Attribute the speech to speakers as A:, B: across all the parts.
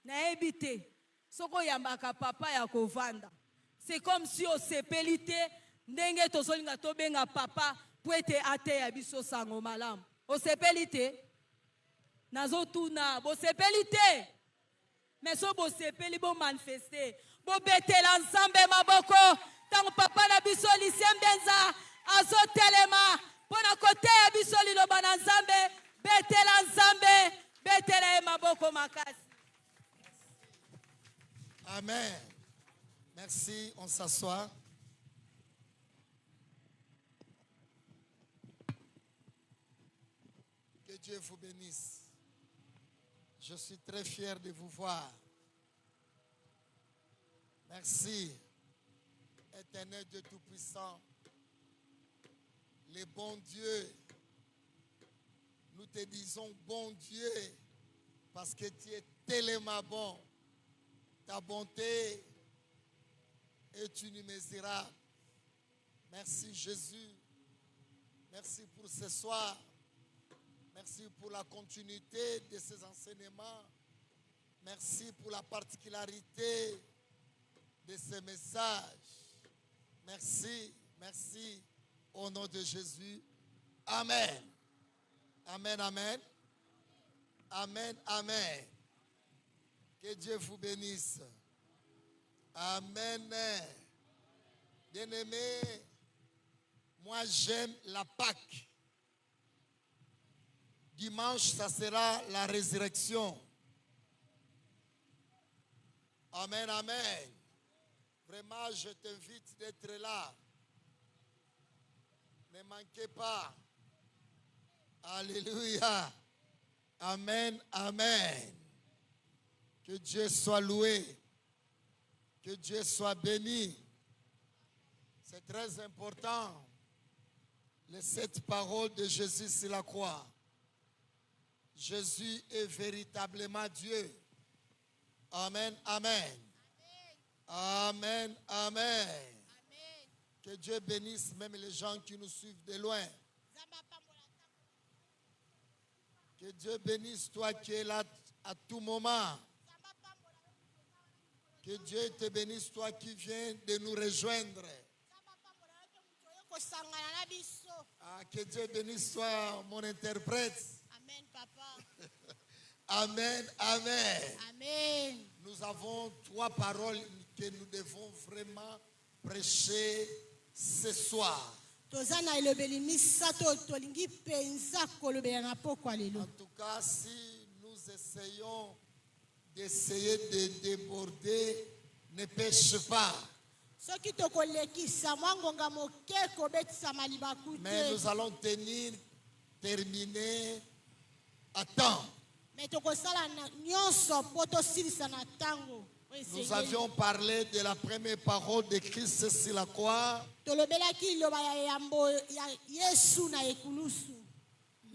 A: nayebi te soko yambaka papa ya kovanda. C'est comme si osepeli te ndenge tozolinga tobenga papa po ete ateya biso sango malamu. Osepeli te nazotuna bosepeli te mais so bosepeli bo manifester bo betela nzambe maboko tango papa na biso Lucien Mbenza azotelema pona koteya biso liloba na nzambe betela nzambe betela maboko makasi.
B: Amen. Merci, on s'assoit. Que Dieu vous bénisse. Je suis très fier de vous voir. Merci, Éternel Dieu Tout-Puissant. Le bon Dieu, nous te disons bon Dieu parce que tu es tellement bon. Ta bonté est inimmesurable. Merci Jésus. Merci pour ce soir. Merci pour la continuité de ces enseignements. Merci pour la particularité de ces messages. Merci, merci au nom de Jésus. Amen. Amen, amen. Amen, amen. Que Dieu vous bénisse. Amen. Bien-aimés, moi j'aime la Pâque. Dimanche, ça sera la résurrection. Amen, amen. Vraiment, je t'invite d'être là. Ne manquez pas. Alléluia. Amen, amen. Que Dieu soit loué. Que Dieu soit béni. C'est très important. Les 7 paroles de Jésus sur la croix. Jésus est véritablement Dieu. Amen, amen. Amen, amen. Que Dieu bénisse même les gens qui nous suivent de loin. Que Dieu bénisse toi qui es là à tout moment. Que Dieu te bénisse toi qui viens de nous rejoindre. Que Dieu bénisse toi mon interprète.
C: Amen, papa.
B: Amen, amen.
C: Amen.
B: Nous avons 3 paroles que nous devons vraiment prêcher ce soir. En tout cas, si nous essayons de déborder, ne pêche pas. Mais nous allons terminer à temps. Nous avions parlé de la première parole de Christ sur la croix.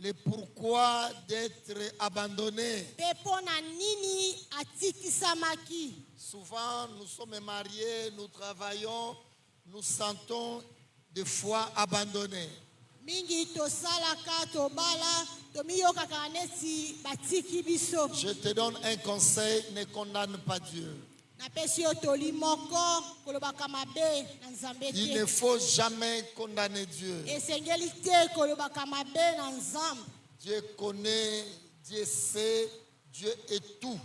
B: Le pourquoi d'être abandonné. Souvent, nous sommes mariés, nous travaillons, nous sentons des fois abandonnés. Je te donne un conseil, ne condamne pas Dieu. Il ne faut jamais condamner Dieu. Dieu connaît, Dieu sait, Dieu est tout.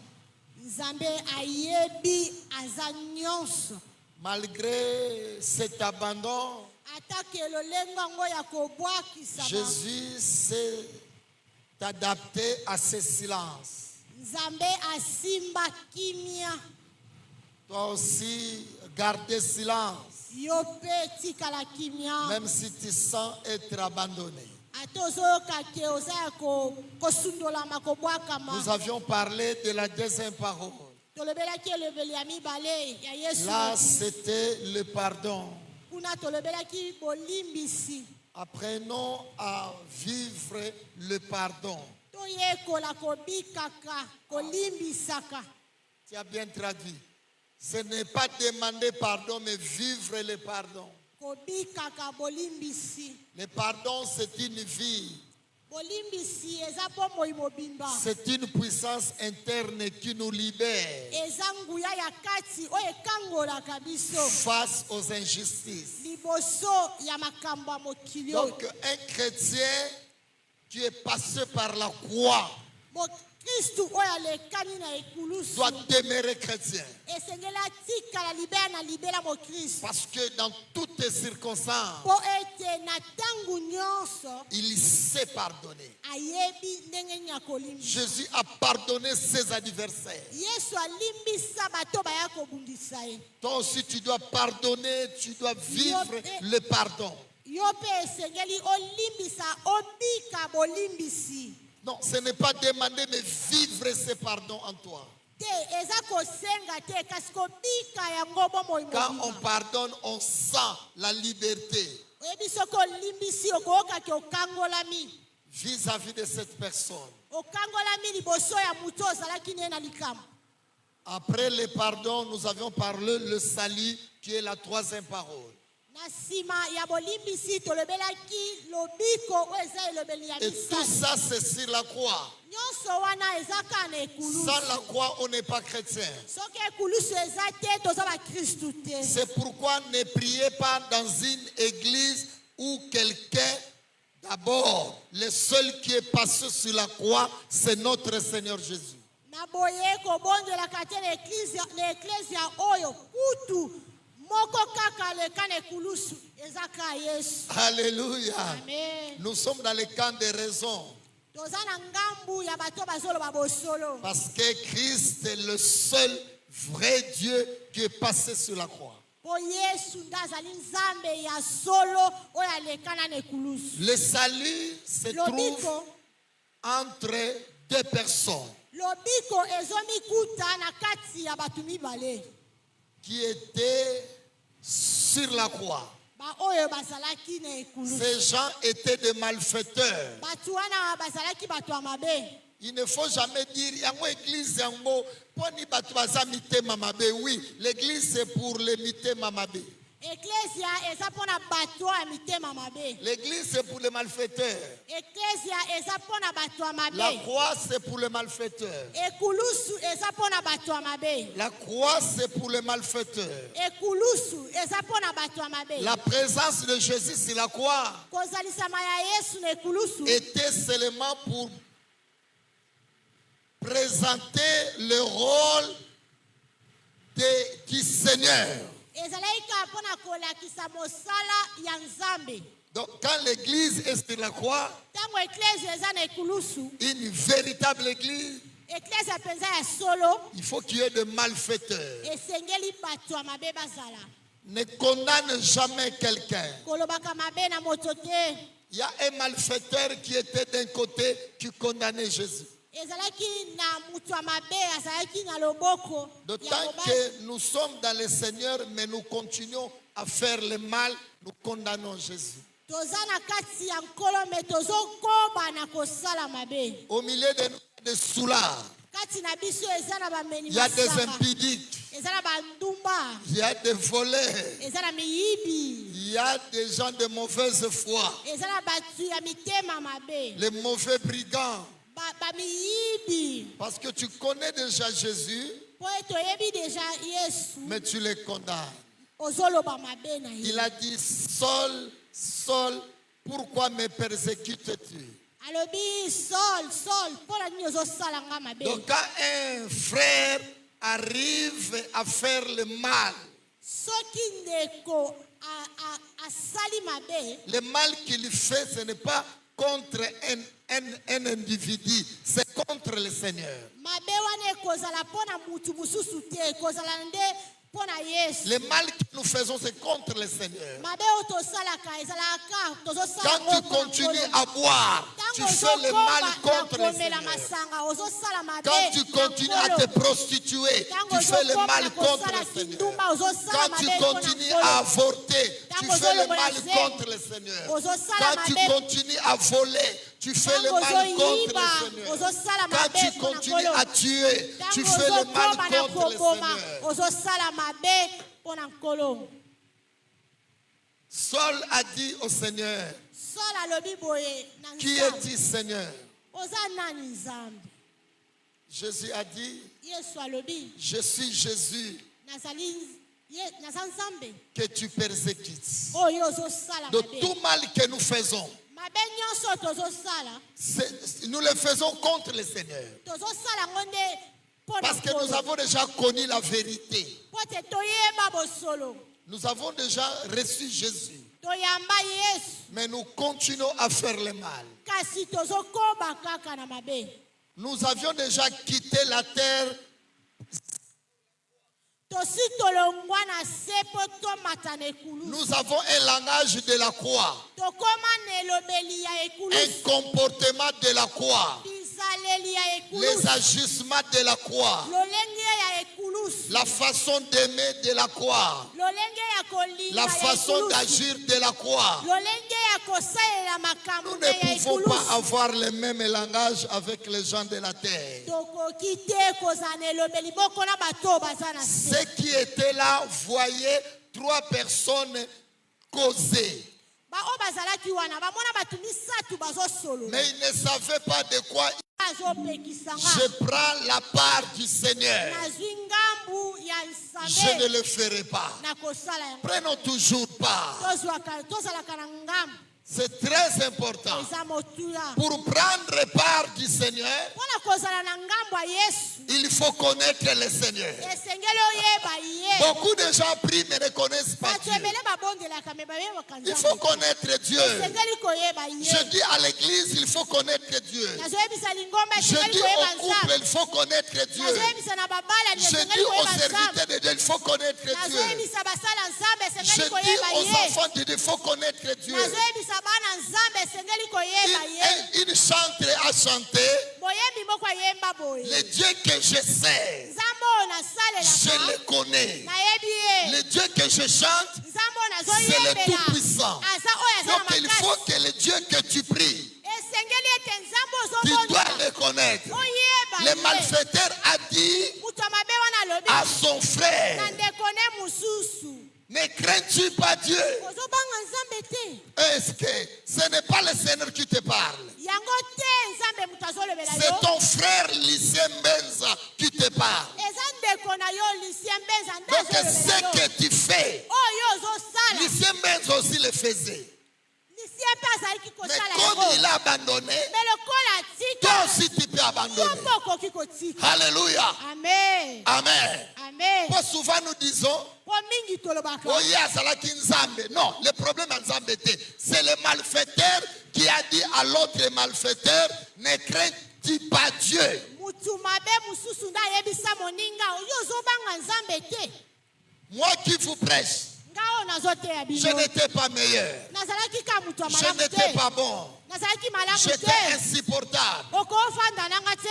B: Malgré cet abandon, Jésus s'est adapté à ce silence. Toi aussi, gardez silence. Même si tu sens être abandonné. Nous avions parlé de la deuxième parole. Là, c'était le pardon. Apprenons à vivre le pardon. Tu as bien traduit. Ce n'est pas demander pardon, mais vivre le pardon. Le pardon, c'est une vie.
C: Bolimbisi eza bomoi mobimba.
B: C'est une puissance interne qui nous libère
C: Eza nguya ya kati oyo ekangolaka biso
B: face aux injustices.
C: liboso ya makambo ya mokili oyo.
B: Donc un chrétien qui est passé par la croix
C: Kristu oyo alekani na ekulusu
B: doit demeurer chrétien.
C: esengeli atikala libela na libela mokristu
B: Parce que dans toutes les circonstances,
C: mpo ete na ntango nyonso
B: il sait pardonner.
C: ayebi ndenge nini akolimbisa.
B: Jésus a pardonné ses adversaires.
C: Yesu alimbisa bato baya kobundisa ye.
B: Toi aussi tu dois pardonner, tu dois vivre le pardon.
C: Yo mpe esengeli olimbisa obika bolimbisi.
B: Non, ce n'est pas demander, mais vivre ce pardon en toi.
C: Te eza kosenga te kasi kobika yango bomoi
B: Quand on
C: mobimba.
B: pardonne, on sent la liberté
C: Oyebi soki olimbisi okokaki okangolami.
B: vis-à-vis de cette personne.
C: Okangolami liboso ya moto ozalaki ne na likambo.
B: Après le pardon, nous avions parlé le salut qui est la troisième parole.
C: Na nsima ya bolimbisi tolobelaki lobiko oyo eza elobeli ya
B: Et tout
C: misala.
B: ça, c'est sur la croix.
C: Nyonso wana eza kaka na ekulusu.
B: Sans la croix, on n'est pas chrétien.
C: Soki ekulusu eza te toza bakristu te.
B: C'est pourquoi ne priez pas dans une église où quelqu'un, d'abord, le seul qui est passé sur la croix, c'est notre Seigneur Jésus.
C: Na boye kobonzelaka te na eklesia oyo kutu moko kaka leka na ekulusu eza ka Yesu.
B: Alléluia.
C: Amen.
B: Nous sommes dans le camp de raison.
C: Toza na ngambu ya bato bazoloba bosolo.
B: Parce que Christ est le seul vrai Dieu qui est passé sur la croix.
C: Po Yesu nde azali nzambe ya solo oyo alekana na ekulusu.
B: Le salut se trouve
C: Lobiko
B: entre deux personnes
C: lobiko ezomikuta na kati ya bato mibale
B: qui étaient sur la croix.
C: ba oyo bazalaki na ekulusu.
B: Ces gens étaient des malfaiteurs.
C: Bato wana bazalaki bato ya mabe.
B: Il ne faut jamais dire yango église yango poni bato baza mitema mabe. Oui, l'église c'est pour les mitema mabe.
C: Eklesia eza mpona bato ya mitema mabe.
B: L'église c'est pour les malfaiteurs.
C: Eklesia eza mpona bato ya
B: La
C: mabe.
B: croix c'est pour les malfaiteurs.
C: Ekulusu eza mpona bato ya mabe.
B: La croix c'est pour les malfaiteurs.
C: Ekulusu eza mpona bato ya mabe.
B: La présence de Jésus sur la croix
C: Kozalisama ya Yesu na ekulusu
B: était seulement pour présenter le rôle du Seigneur.
C: ezalaki kaka mpona kolakisa mosala ya nzambe.
B: Donc quand l'église est sur la croix,
C: Ntango eklesia eza na ekulusu,
B: une véritable église,
C: eklesia mpenza ya solo,
B: il faut qu'il y ait de malfaiteurs.
C: esengeli bato ya mabe bazala.
B: Ne condamne jamais quelqu'un.
C: Kolobaka mabe na moto te.
B: Il y a un malfaiteur qui était d'un côté qui condamnait Jésus.
C: Ezalaki na mutu ya mabe azalaki na loboko ya
B: D'autant
C: mobali.
B: que nous sommes dans le Seigneur, mais nous continuons à faire le mal, nous condamnons Jésus.
C: Toza na kati ya nkolo me tozokoba na kosala mabe.
B: Au milieu de nous, il y a des soulards,
C: Kati na biso eza na bameni
B: il y a des
C: masanga.
B: impudiques,
C: Eza na bandumba.
B: il y a des voleurs,
C: Eza na miyibi.
B: il y a des gens de mauvaise foi,
C: Eza na batu ya mitema mabe.
B: les mauvais brigands.
C: Bamiyibi.
B: Parce que tu connais déjà Jésus,
C: Po ete oyebi deja Yesu.
B: mais tu les condamnes.
C: Ozoloba mabe na ye.
B: Il a dit, Saul, Saul, pourquoi me persécutes-tu?
C: Alobi Sol, mpona nini ozosala nga mabe.
B: Donc quand un frère arrive à faire le mal,
C: Soki ndeko asali mabe,
B: le mal qu'il fait, ce n'est pas contre un individu, c'est contre le Seigneur.
C: mabe wana ekozala mpona mutu mosusu te, ekozala nde mpona Yesu.
B: Le mal que nous faisons, c'est contre le Seigneur.
C: Mabe oyo tosalaka ezalaka tozosala
B: Quand tu
C: ngo mpona
B: continues
C: Nkolo.
B: à boire, tu
C: Ntango
B: fais le mal
C: ozokoma
B: contre
C: na
B: le
C: komela
B: Seigneur.
C: masanga ozosala mabe
B: Quand tu
C: na
B: continues à
C: Nkolo.
B: te prostituer,
C: Ntango
B: tu fais le
C: ozokoma
B: mal
C: na
B: contre
C: kosala
B: le Seigneur.
C: kindumba ozosala
B: Quand tu
C: mabe mpona
B: continues
C: Nkolo.
B: à avorter, tu
C: Ntango
B: fais le
C: ozolobola
B: mal
C: ze,
B: contre le Seigneur.
C: ozosala
B: Quand tu
C: mabe.
B: continues à voler, tu fais le
C: Ntango
B: mal contre
C: ozoyiba,
B: le Seigneur.
C: ozosala
B: Quand
C: mabe
B: tu
C: mpona
B: continues
C: Nkolo.
B: à tuer, tu
C: Ntango
B: fais le mal
C: ozokoma na
B: contre le
C: koboma,
B: Seigneur.
C: ozosala mabe mpona Nkolo.
B: Saul a dit au Seigneur,
C: Sol alobi boye na
B: qui
C: Nzambe.
B: es-tu Seigneur?
C: Oza nani Nzambe?
B: Jésus a dit,
C: Yesu alobi
B: je suis Jésus
C: nazali naza Nzambe.
B: que tu persécutes.
C: Oyo ozosala
B: De
C: mabe.
B: tout mal que nous faisons,
C: Mabe nyonso tozosala.
B: nous le faisons contre le Seigneur.
C: Tozosala ngo nde mpo na
B: Parce que nous
C: nkolo.
B: avons déjà connu la vérité.
C: Po te toyeba bosolo.
B: Nous avons déjà reçu Jésus.
C: Toyamba Yesu.
B: Mais nous continuons à faire le mal.
C: Kasi tozokoba kaka na mabe.
B: Nous avions déjà quitté la terre
C: Tosi tolongwa na se po tomata na ekulusu.
B: Nous avons un langage de la croix,
C: Tokoma na elobeli ya
B: un
C: ekulusu.
B: comportement de la croix,
C: Bizaleli ya
B: les
C: ekulusu.
B: agissements de la croix,
C: Lolenge ya ekulusu.
B: la façon d'aimer de la croix,
C: Lolenge ya kolinga
B: la
C: ya
B: façon
C: ekulusu.
B: d'agir de la croix.
C: Lolenge ya kosalela
B: Nous
C: makambo
B: ne
C: ya
B: pouvons
C: ekulusu.
B: pas avoir le même langage avec les gens de la terre.
C: Tokoki te kozala na elobeli moko na bato baza na se.
B: Ceux qui étaient là voyaient 3 personnes causer.
C: Bao bazalaki wana bamona bato misatu bazosolola.
B: Mais ils ne savaient pas de quoi.
C: Azopekisanga.
B: Je prends la part du Seigneur.
C: Nazwi ngambu ya
B: Je ne
C: Nzambe
B: le ferai pas.
C: na kosala yango.
B: Prenons toujours part.
C: Tozalaka na ngambu.
B: C'est très important.
C: Eza motuya.
B: Pour prendre part du Seigneur,
C: Mpona kozala na ngambu ya Yesu.
B: il faut connaître le Seigneur.
C: Esengeli oyeba ye.
B: Beaucoup de gens prient mais ne connaissent pas
C: Bato
B: Dieu.
C: ebele babondelaka me bayebaka
B: Il faut
C: Nzambe.
B: connaître Dieu.
C: Esengeli koyeba ye.
B: Je dis à l'église, il faut connaître Dieu.
C: Nazoyebisa lingomba
B: Je
C: esengeli
B: dis
C: koyeba
B: au couple,
C: Nzambe.
B: il faut connaître Dieu.
C: Nazoyebisa na babala
B: Je
C: esengeli
B: dis aux
C: koyeba Nzambe.
B: serviteurs de Dieu, il faut connaître Dieu.
C: Nazoyebisa basala Nzambe
B: Je
C: esengeli
B: dis
C: koyeba
B: aux
C: ye.
B: enfants de Dieu, il faut connaître Dieu.
C: Nazoyebisa bana Nzambe esengeli koyeba ye.
B: Une chanteuse a chanté,
C: Boyembi moko ayemba boye.
B: le Dieu que je sais,
C: Nzambe oyo
B: je
C: nasalelaka.
B: le connais.
C: Nayebi ye.
B: Le Dieu que je chante,
C: Nzambe oyo
B: c'est le
C: nazoyembela.
B: Tout-Puissant.
C: Aza oyo aza
B: Donc
C: na
B: il faut
C: makasi.
B: que le Dieu que tu pries,
C: Esengeli ete Nzambe
B: tu dois
C: ozobonza.
B: le connaître.
C: Oyeba
B: Le
C: ye.
B: malfaiteur a dit
C: Mutu ya mabe wana
B: à
C: alobi.
B: son frère,
C: Na ndeko ne mususu.
B: ne crains-tu pas Dieu?
C: Ozobanga Nzambe te.
B: Est-ce que ce n'est pas le Seigneur qui te parle?
C: Yango te Nzambe mutu azolobela
B: C'est
C: yo.
B: ton frère Lycée Mbenza qui te parle.
C: Eza ndeko na yo Lucien Mbenza nde
B: Donc
C: azolobela yo.
B: ce que tu fais,
C: Oyo ozosala.
B: Lycée Mbenza aussi le faisait.
C: Lucien mpe azalaki
B: Mais
C: kosala
B: comme
C: yango.
B: il a abandonné,
C: Mais lokola
B: toi
C: atika.
B: aussi tu peux
C: Yo
B: abandonner.
C: mpe okoki kotika.
B: Alléluia.
C: Amen.
B: Amen.
C: Amen.
B: Pas souvent nous disons,
C: Po mingi tolobaka.
B: oh yeah, Salaki Nzambe. Non, le problème à Nzambe, c'est le malfaiteur qui a dit à l'autre malfaiteur, ne crains-tu pas Dieu?
C: Mutu mabe mususu nde ayebisa moninga yo ozobanga Nzambe te.
B: Moi qui vous prêche,
C: Nga oyo nazoteya
B: je
C: bino.
B: n'étais pas meilleur.
C: Nazalaki ka mutu ya
B: Je
C: malamu
B: n'étais
C: te.
B: pas bon.
C: Nazalaki malamu
B: J'étais
C: te.
B: insupportable.
C: Okofanda nanga te.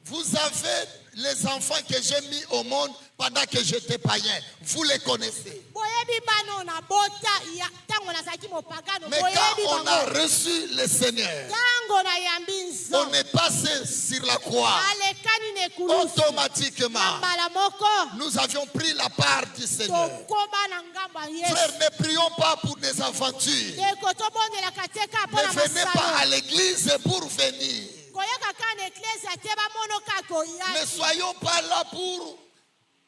B: Vous avez les enfants que j'ai mis au monde pendant que j'étais païen. Vous les connaissez.
C: Boyebi bano na bota ya tango nazalaki mopagano.
B: Mais
C: Boyebi
B: quand on a
C: bango.
B: reçu le Seigneur,
C: Tango na yambi
B: on
C: nzo.
B: est passé sur la croix.
C: Alekani ne kulusu.
B: Automatiquement,
C: Mbala moko.
B: nous avions pris la part du Seigneur.
C: Tokoba na ngamba Yesu.
B: Frères, ne prions pas pour des aventures.
C: Ndeko tobondelaka te ka
B: Ne
C: mpona
B: venez pas à
C: masano.
B: l'église pour venir.
C: Koyaka ka na eklezia te bamono ka
B: Ne
C: koyaki.
B: soyons pas là pour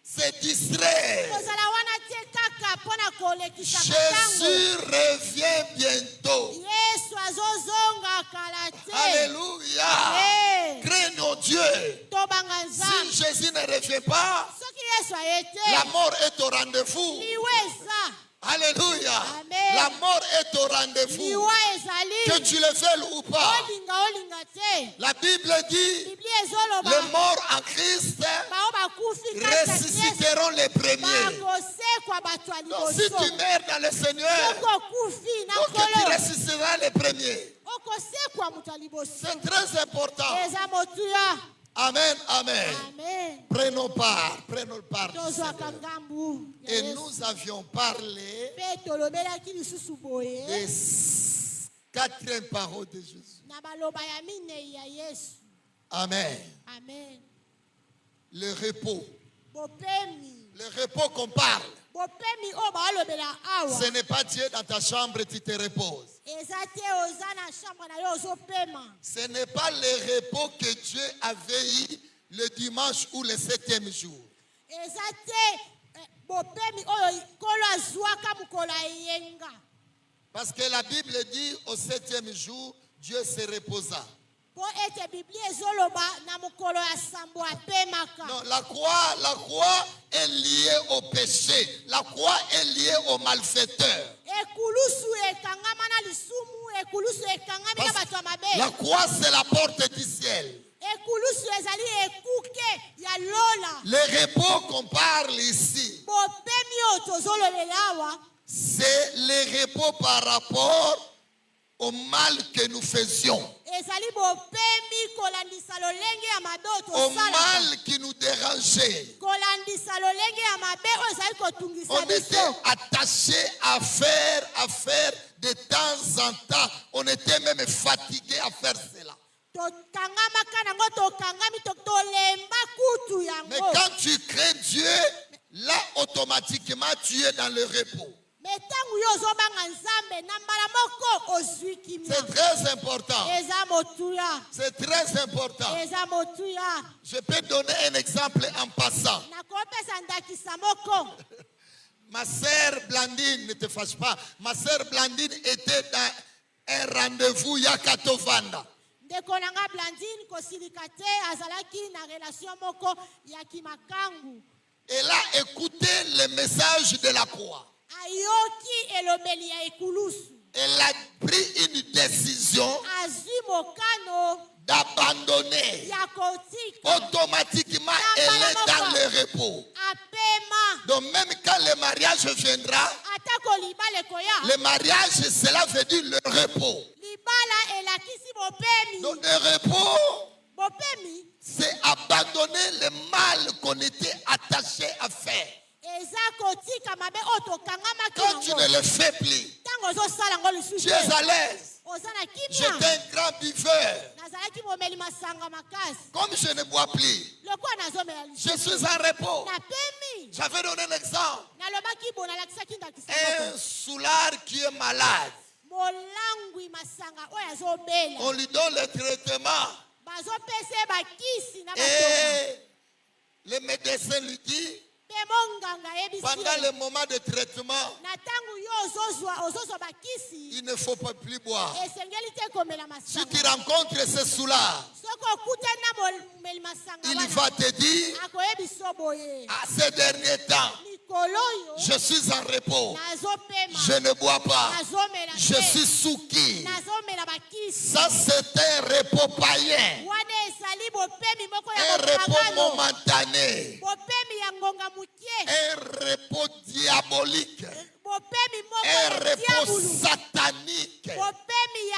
B: se distraire.
C: Kozala wana te kaka mpona kolekisaka tango.
B: Jésus revient bientôt.
C: Yesu azozonga kala te.
B: Alléluia.
C: Eh,
B: Craignons Dieu.
C: tobanga
B: Si
C: Nzambe.
B: Jésus ne revient pas,
C: Soki Yesu aye
B: la
C: te.
B: mort est au rendez-vous.
C: Liwa eza.
B: Alléluia.
C: Amen.
B: La mort est au rendez-vous.
C: Liwa
B: Que
C: ezali.
B: tu le veuilles ou pas.
C: Olinga te.
B: La Bible dit,
C: Biblia ezoloba.
B: les morts en Christ
C: Bao bakufi kati ya Yesu.
B: ressusciteront les premiers.
C: Bakosekwa bato ya
B: Donc si tu
C: liboso.
B: meurs dans le Seigneur,
C: Soki okufi na
B: donc tu
C: nkolo.
B: ressusciteras les premiers.
C: Okosekwa moto ya liboso.
B: C'est très important.
C: Eza motuya.
B: Amen, amen.
C: Amen.
B: Prenons part du
C: Tozwaka
B: Seigneur.
C: ngambu ya
B: Et
C: Yesu.
B: nous avions parlé
C: Mpe tolobelaki lisusu boye
B: des 4 paroles de Jésus.
C: na baloba ya minei ya Yesu.
B: Amen.
C: Amen.
B: Le repos.
C: Bopemi.
B: Le repos qu'on parle.
C: bopemi oyo baolobela awa
B: Ce n'est pas Dieu dans ta chambre, tu te reposes.
C: eza te oza na chambre na yo ozopema.
B: Ce n'est pas le repos que Dieu avait eu le dimanche ou le 7e jour.
C: eza te bopemi oyo nkolo azwaka mokolo ayenga.
B: Parce que la Bible dit au 7e jour, Dieu se reposa.
C: Po ete biblia ezoloba na mokolo ya sambo apemaka.
B: Non, la croix est liée au péché. La croix est liée au malfaiteur.
C: Ekulusu ekangama na lisumu, ekulusu ekangami na bato ya mabe.
B: La croix, c'est la porte du ciel.
C: Ekulusu ezali ekuke ya lola.
B: Le repos qu'on parle ici,
C: Bopemi oyo tozolobela awa
B: c'est le repos par rapport au mal que nous faisions,
C: ezali bopemi kolandisa lolenge ya mabe oyo
B: au
C: tosalaka.
B: mal qui nous dérangeait.
C: Kolandisa lolenge ya mabe oyo ezali kotungisa
B: On était
C: biso.
B: attachés à faire de temps en temps. On était même fatigués à faire cela.
C: Tokangamaka nango tokangami tolemba kutu
B: Mais
C: yango.
B: quand tu crains Dieu, là automatiquement tu es dans le repos.
C: Me ntango yo ozobanga nzambe na mbala moko ozwi kimia.
B: C'est très important.
C: Eza motuya.
B: C'est très important.
C: Eza motuya.
B: Je peux donner un exemple en passant.
C: Nakopesa ndakisa moko.
B: Ma sœur Blandine, ne te fâche pas. Ma sœur Blandine était dans un rendez-vous Yakatovanda.
C: Ndeko nanga Blandine kosilika te azalaki na relation moko ya kimakangu.
B: Elle a écouté le message de la croix.
C: Ayoki elobeli ya ekulusu.
B: Elle a pris une décision
C: Azwi mokano
B: d'abandonner.
C: ya kotika.
B: Automatiquement, elle est dans le repos.
C: Apema.
B: Donc même quand le mariage viendra,
C: Atako libala ekoya.
B: le mariage, cela veut dire le repos.
C: Libala elakisi bopemi.
B: Donc le repos,
C: Bopemi
B: c'est abandonner le mal qu'on était attaché à faire.
C: eza kotika mabe oyo tokangamaki
B: Quand tu
C: nango.
B: ne le fais plus,
C: Ntango ozosala ngo lisusu
B: tu es
C: te.
B: à l'aise.
C: Oza na
B: J'étais
C: kimia.
B: un grand buveur.
C: Nazalaki momeli masanga makasi.
B: Comme je ne bois plus,
C: Lokola nazomela
B: je
C: lisusu.
B: suis en repos.
C: Napemi.
B: J'avais donné un exemple.
C: Nalobaki bo nalakisaki ndakisa
B: Un
C: moko.
B: soulard qui est malade,
C: Molangwi masanga oyo azobela.
B: on lui donne le traitement.
C: Bazopesa ye bakisi na batonga.
B: Et le médecin lui dit,
C: Pe monganga yebisi
B: pendant
C: ye.
B: le moment de traitement,
C: Na ntango yo ozozwa bakisi.
B: il ne faut pas plus boire.
C: Esengeli te komela
B: Si
C: masanga.
B: tu rencontres ce soulard,
C: Soki okutani na momeli masanga
B: il
C: wana,
B: va te dire,
C: akoyebiso boye.
B: à ces derniers temps,
C: Mikolo oyo
B: je suis en repos.
C: nazopema.
B: Je ne bois pas.
C: Nazomela
B: Je
C: te.
B: suis souki.
C: Nazomela bakisi.
B: Ça, c'est un repos païen.
C: Wana ezali bopemi moko
B: Un
C: ya
B: repos
C: mopagano.
B: momentané.
C: Bopemi ya ngonga mokie.
B: Un repos diabolique.
C: Bopemi moko
B: Un
C: ya
B: repos
C: diabulu.
B: satanique.
C: Bopemi ya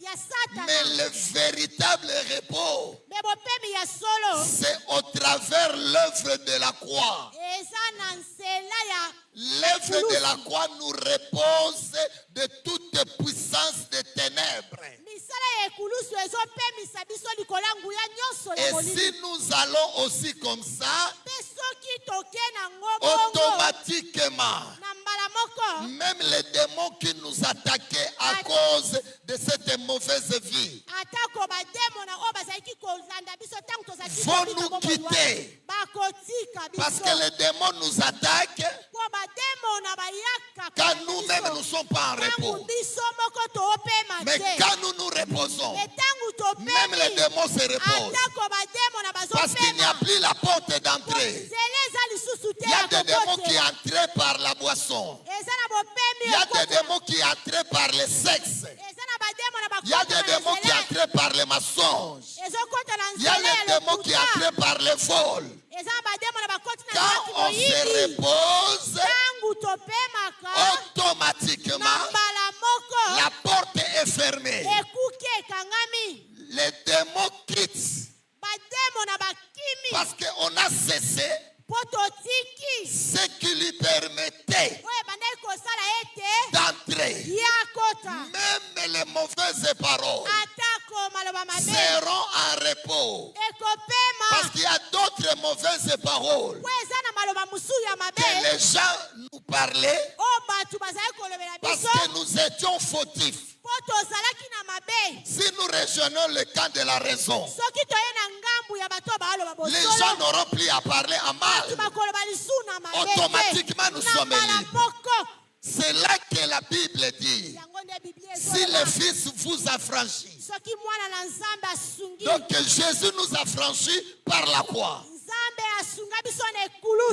B: Mais
C: satana.
B: le véritable repos,
C: Me bopemi ya solo
B: c'est au travers l'œuvre de la croix.
C: eza na nzela ya
B: L'œuvre de la croix nous repose de toute puissance des ténèbres.
C: misala ya ekulusu ezopemisa biso likolo ya nguya nyonso ya
B: Et
C: molili.
B: si nous allons aussi comme ça,
C: Mpe soki toke nango bongo
B: automatiquement,
C: na mbala moko
B: même les démons qui nous attaquaient à cause de cette mauvaise vie
C: atako bademona oyo bazalaki kolanda biso ntango tozalaki
B: vont
C: kobika
B: nous
C: bomoi
B: quitter.
C: bakotika
B: Parce
C: biso
B: que les démons nous attaquent
C: po bademona bayaka
B: quand nous-mêmes ne sommes pas en
C: ntango
B: repos.
C: biso moko toopema
B: Mais
C: te.
B: quand nous nous reposons,
C: Me ntango
B: même les
C: topemi
B: démons se reposent.
C: atako bademona
B: Parce qu'il n'y a
C: bazopema
B: plus la porte d'entrée.
C: nzela eza lisusu te
B: Il y a
C: ya
B: des démons qui
C: kokotela.
B: entraient par la boisson.
C: eza na bopemi
B: Il y a des
C: ekotela.
B: démons qui entraient par le sexe.
C: eza na bademona
B: Il y a
C: bakota
B: des
C: na
B: démons qui
C: nzela
B: entraient par les mensonges.
C: ezokota na
B: Il y a
C: nzela
B: les
C: ya
B: démons qui
C: lokuta
B: entraient par le vol.
C: eza na bademona bakoti na
B: Quand
C: kati
B: on se
C: moyibi
B: repose,
C: ntango topemaka na
B: automatiquement,
C: mbala moko
B: la porte est fermée.
C: ekuki ekangami
B: Les démons quittent
C: bademona bakimi
B: parce qu'on a cessé
C: mpo totiki
B: ce qui lui permettait
C: oyo ebandaki kosala ete
B: d'entrer.
C: ya kota
B: Même les mauvaises paroles
C: atako maloba mabe
B: seront en repos.
C: ekopema
B: Parce qu'il y a d'autres mauvaises paroles
C: po eza na maloba mosusu ya
B: que
C: mabe
B: les gens nous parler
C: oyo bato bazali kolobela
B: parce
C: biso
B: que nous étions fautifs.
C: mpo tozalaki na mabe.
B: Si nous rejoignons le camp de la raison,
C: Soki toye na ngambu ya bato baloba
B: les gens
C: bosolo
B: n'auront plus à parler en mal.
C: bato bakoloba lisusu na mabe te.
B: Automatiquement, nous
C: Na
B: sommes
C: mbala
B: libres.
C: moko.
B: C'est là que la Bible dit,
C: Yango nde Biblia
B: si
C: ezoloba.
B: le Fils vous a franchi.
C: Soki mwana na nzambe asungi
B: Donc Jésus nous a franchis par la croix.
C: nzambe asunga biso na
B: Nous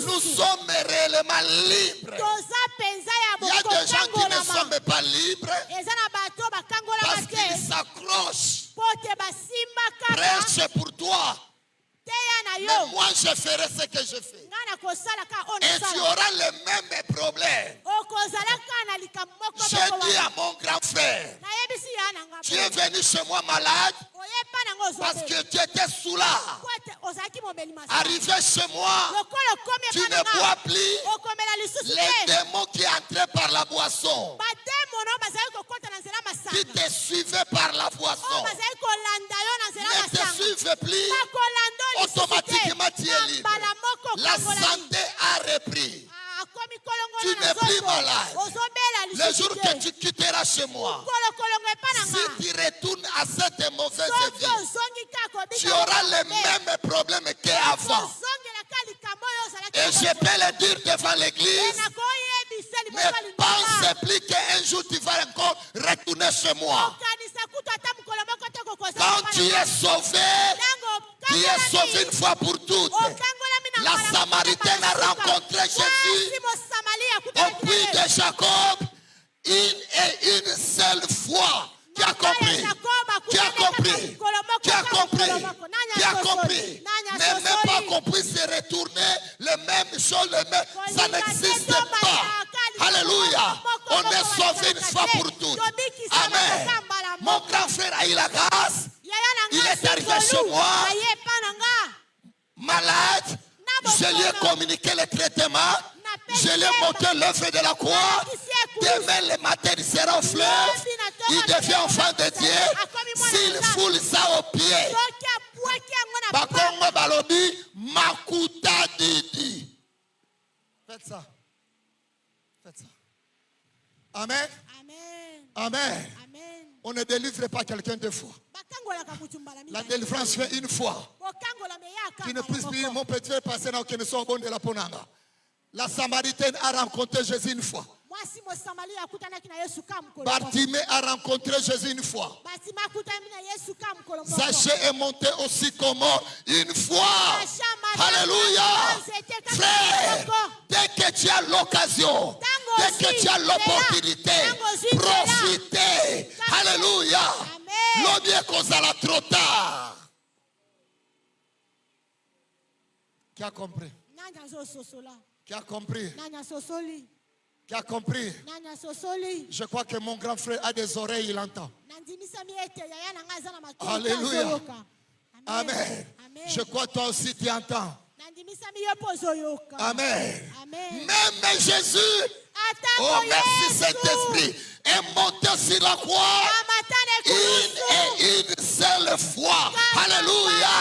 C: ekulusu
B: sommes réellement libres.
C: toza penza
B: Il y
C: ya
B: a des gens qui ne
C: bokokangolama
B: sont pas libres
C: eza na bato bakangolama
B: parce
C: te
B: qu'ils s'accrochent.
C: mpo te basimba kaka
B: Prêche pour toi.
C: te ya na
B: Mais
C: yo
B: moi, je ferai ce que je fais.
C: ngai na kosala kaka oyo
B: Et tu
C: nasala
B: auras les mêmes problèmes.
C: okozala kaka na likambo moko
B: J'ai
C: moko
B: dit
C: wana.
B: à mon grand frère,
C: nayebisi ya na nga
B: tu es venu chez moi malade
C: oyepa nango
B: parce
C: ozobe
B: que tu étais sous là.
C: po ete ozalaki mobeli masala
B: Arrivé chez moi,
C: lokola okomi
B: tu
C: epa
B: ne
C: na
B: bois
C: nga
B: plus
C: okomela lisusu
B: les
C: te
B: démons qui entraient par la boisson,
C: bademono bazali kokɔta na nzela
B: qui
C: masanga
B: te suivaient par la
C: oyo
B: boisson,
C: bazali kolanda yo na nzela
B: ne te
C: masanga
B: suivent plus.
C: bakolanda oyo lisusu te
B: Automatiquement, tu es
C: na
B: libre.
C: mbala moko
B: La
C: okangola
B: santé a repris.
C: akomi
B: Tu
C: kolongola
B: n'es
C: na
B: plus
C: nzoto
B: malade.
C: ozobela
B: Le
C: lisusu
B: jour
C: te
B: que tu quitteras chez moi,
C: kolokolongo epa na nga
B: si tu retournes à cette mauvaise
C: soki
B: vie,
C: ozongi kaka
B: tu auras les mêmes problèmes qu'avant.
C: ozongela ka likambo oyo ozalaki
B: Et je peux le dire devant l'église,
C: nakoyebisa
B: ne
C: liboso ya
B: pense
C: lingomba
B: plus qu'un jour tu vas encore retourner chez moi.
C: okanisa kutu ata mokolo moko te kokozala
B: Quand
C: epa
B: tu
C: na nga.
B: es sauvé,
C: Ntango
B: tu es
C: okangolami,
B: sauvé une fois pour toutes.
C: okangolami na
B: La
C: mbala moko
B: Samaritaine
C: te
B: a
C: pasuka.
B: rencontré Jésus
C: Mwasi Mosamali
B: au
C: akutanaki
B: puits
C: na
B: de
C: Yesu.
B: Jacob, une et une seule fois. Tu as compris? Tu as compris? Tu as compris? Tu as compris? Mais même pas qu'on puisse se retourner, les mêmes choses, les mêmes, ça n'existe pas. Alléluia. On est sauvé une fois pour toutes. Amen. Mon grand frère a eu la grâce, il est arrivé chez moi, malade. Je lui ai communiqué le traitement. Je lui ai montré l'œuvre de la croix. Demain, le matin, il sera au fleuve. Il devient enfant de Dieu. S'il foule ça au pied. Bakongo balobi, makuta didi. Faites ça. Faites ça. Amen. Amen. On ne délivre pas quelqu'un deux fois. La délivrance fait une fois. Qui ne puisse plus, mon petit frère, passer dans aucune sorte bon de la ponanga. La Samaritaine a rencontré Jésus une fois. Bartimée a rencontré Jésus une fois. Zachée est monté au sycomore une fois. Alléluia. Frère, dès que tu as l'occasion, dès que tu as l'opportunité, profitez. Alléluia. L'homme est kozala trop tard. Qui a compris? Qui a compris? Qui a compris? Je crois que mon grand frère a des oreilles, il entend. Alléluia. Amen. Je crois que toi aussi tu entends. Amen. Même Jésus, oh merci Saint-Esprit, est monté sur la croix une et une seule fois. Alléluia.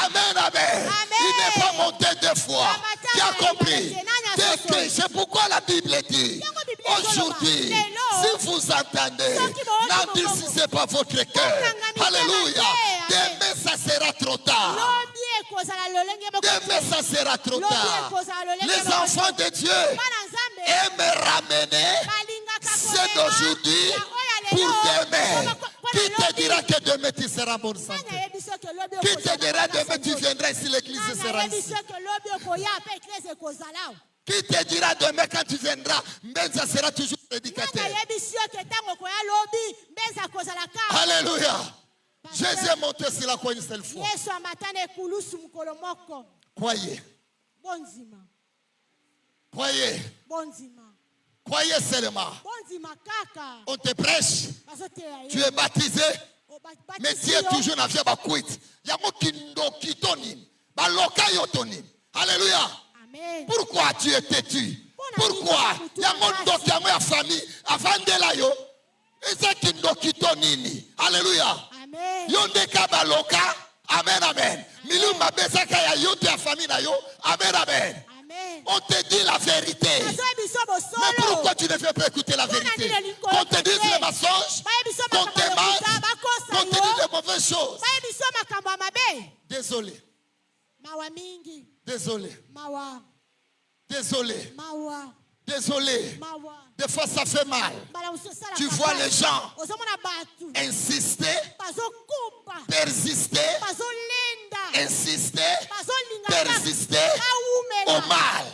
B: Amen, amen. Il n'est pas monté deux fois. Tu as compris? C'est pourquoi la Bible dit, aujourd'hui, si vous entendez, n'endurcissez pas votre cœur. Alléluia. Demain, ça sera trop tard. Demain, ça sera trop tard. Les enfants de Dieu aiment ramener c'est d'aujourd'hui pour demain. Qui te dira que demain tu seras en bonne santé? Qui te dira demain tu viendras ici, l'église sera ici? Qui te dira demain quand tu viendras, Mbenza sera toujours prédicateur? Alléluia. Jésus est monté sur la croix une seule fois. Croyez. Croyez. Croyez seulement. On te prêche. Tu es baptisé. Mais tu es toujours dans la vie. Alléluia. Pourquoi tu es têtu? Pourquoi? Il y a mon famille. Avant de la yo. Alléluia. Yonde kabaloka. Amen, amen. Milu mabesaka ya yote ya famille na yo. Amen, amen. On te dit la vérité. Mais pourquoi tu ne fais pas écouter la vérité? Qu'on te dise les mensonges, qu'on te mente, qu'on te dise les mauvaises choses. Désolé. Désolé. Désolé. Désolé. Des fois ça fait mal. Tu vois les gens insister, persister, insister, persister au mal.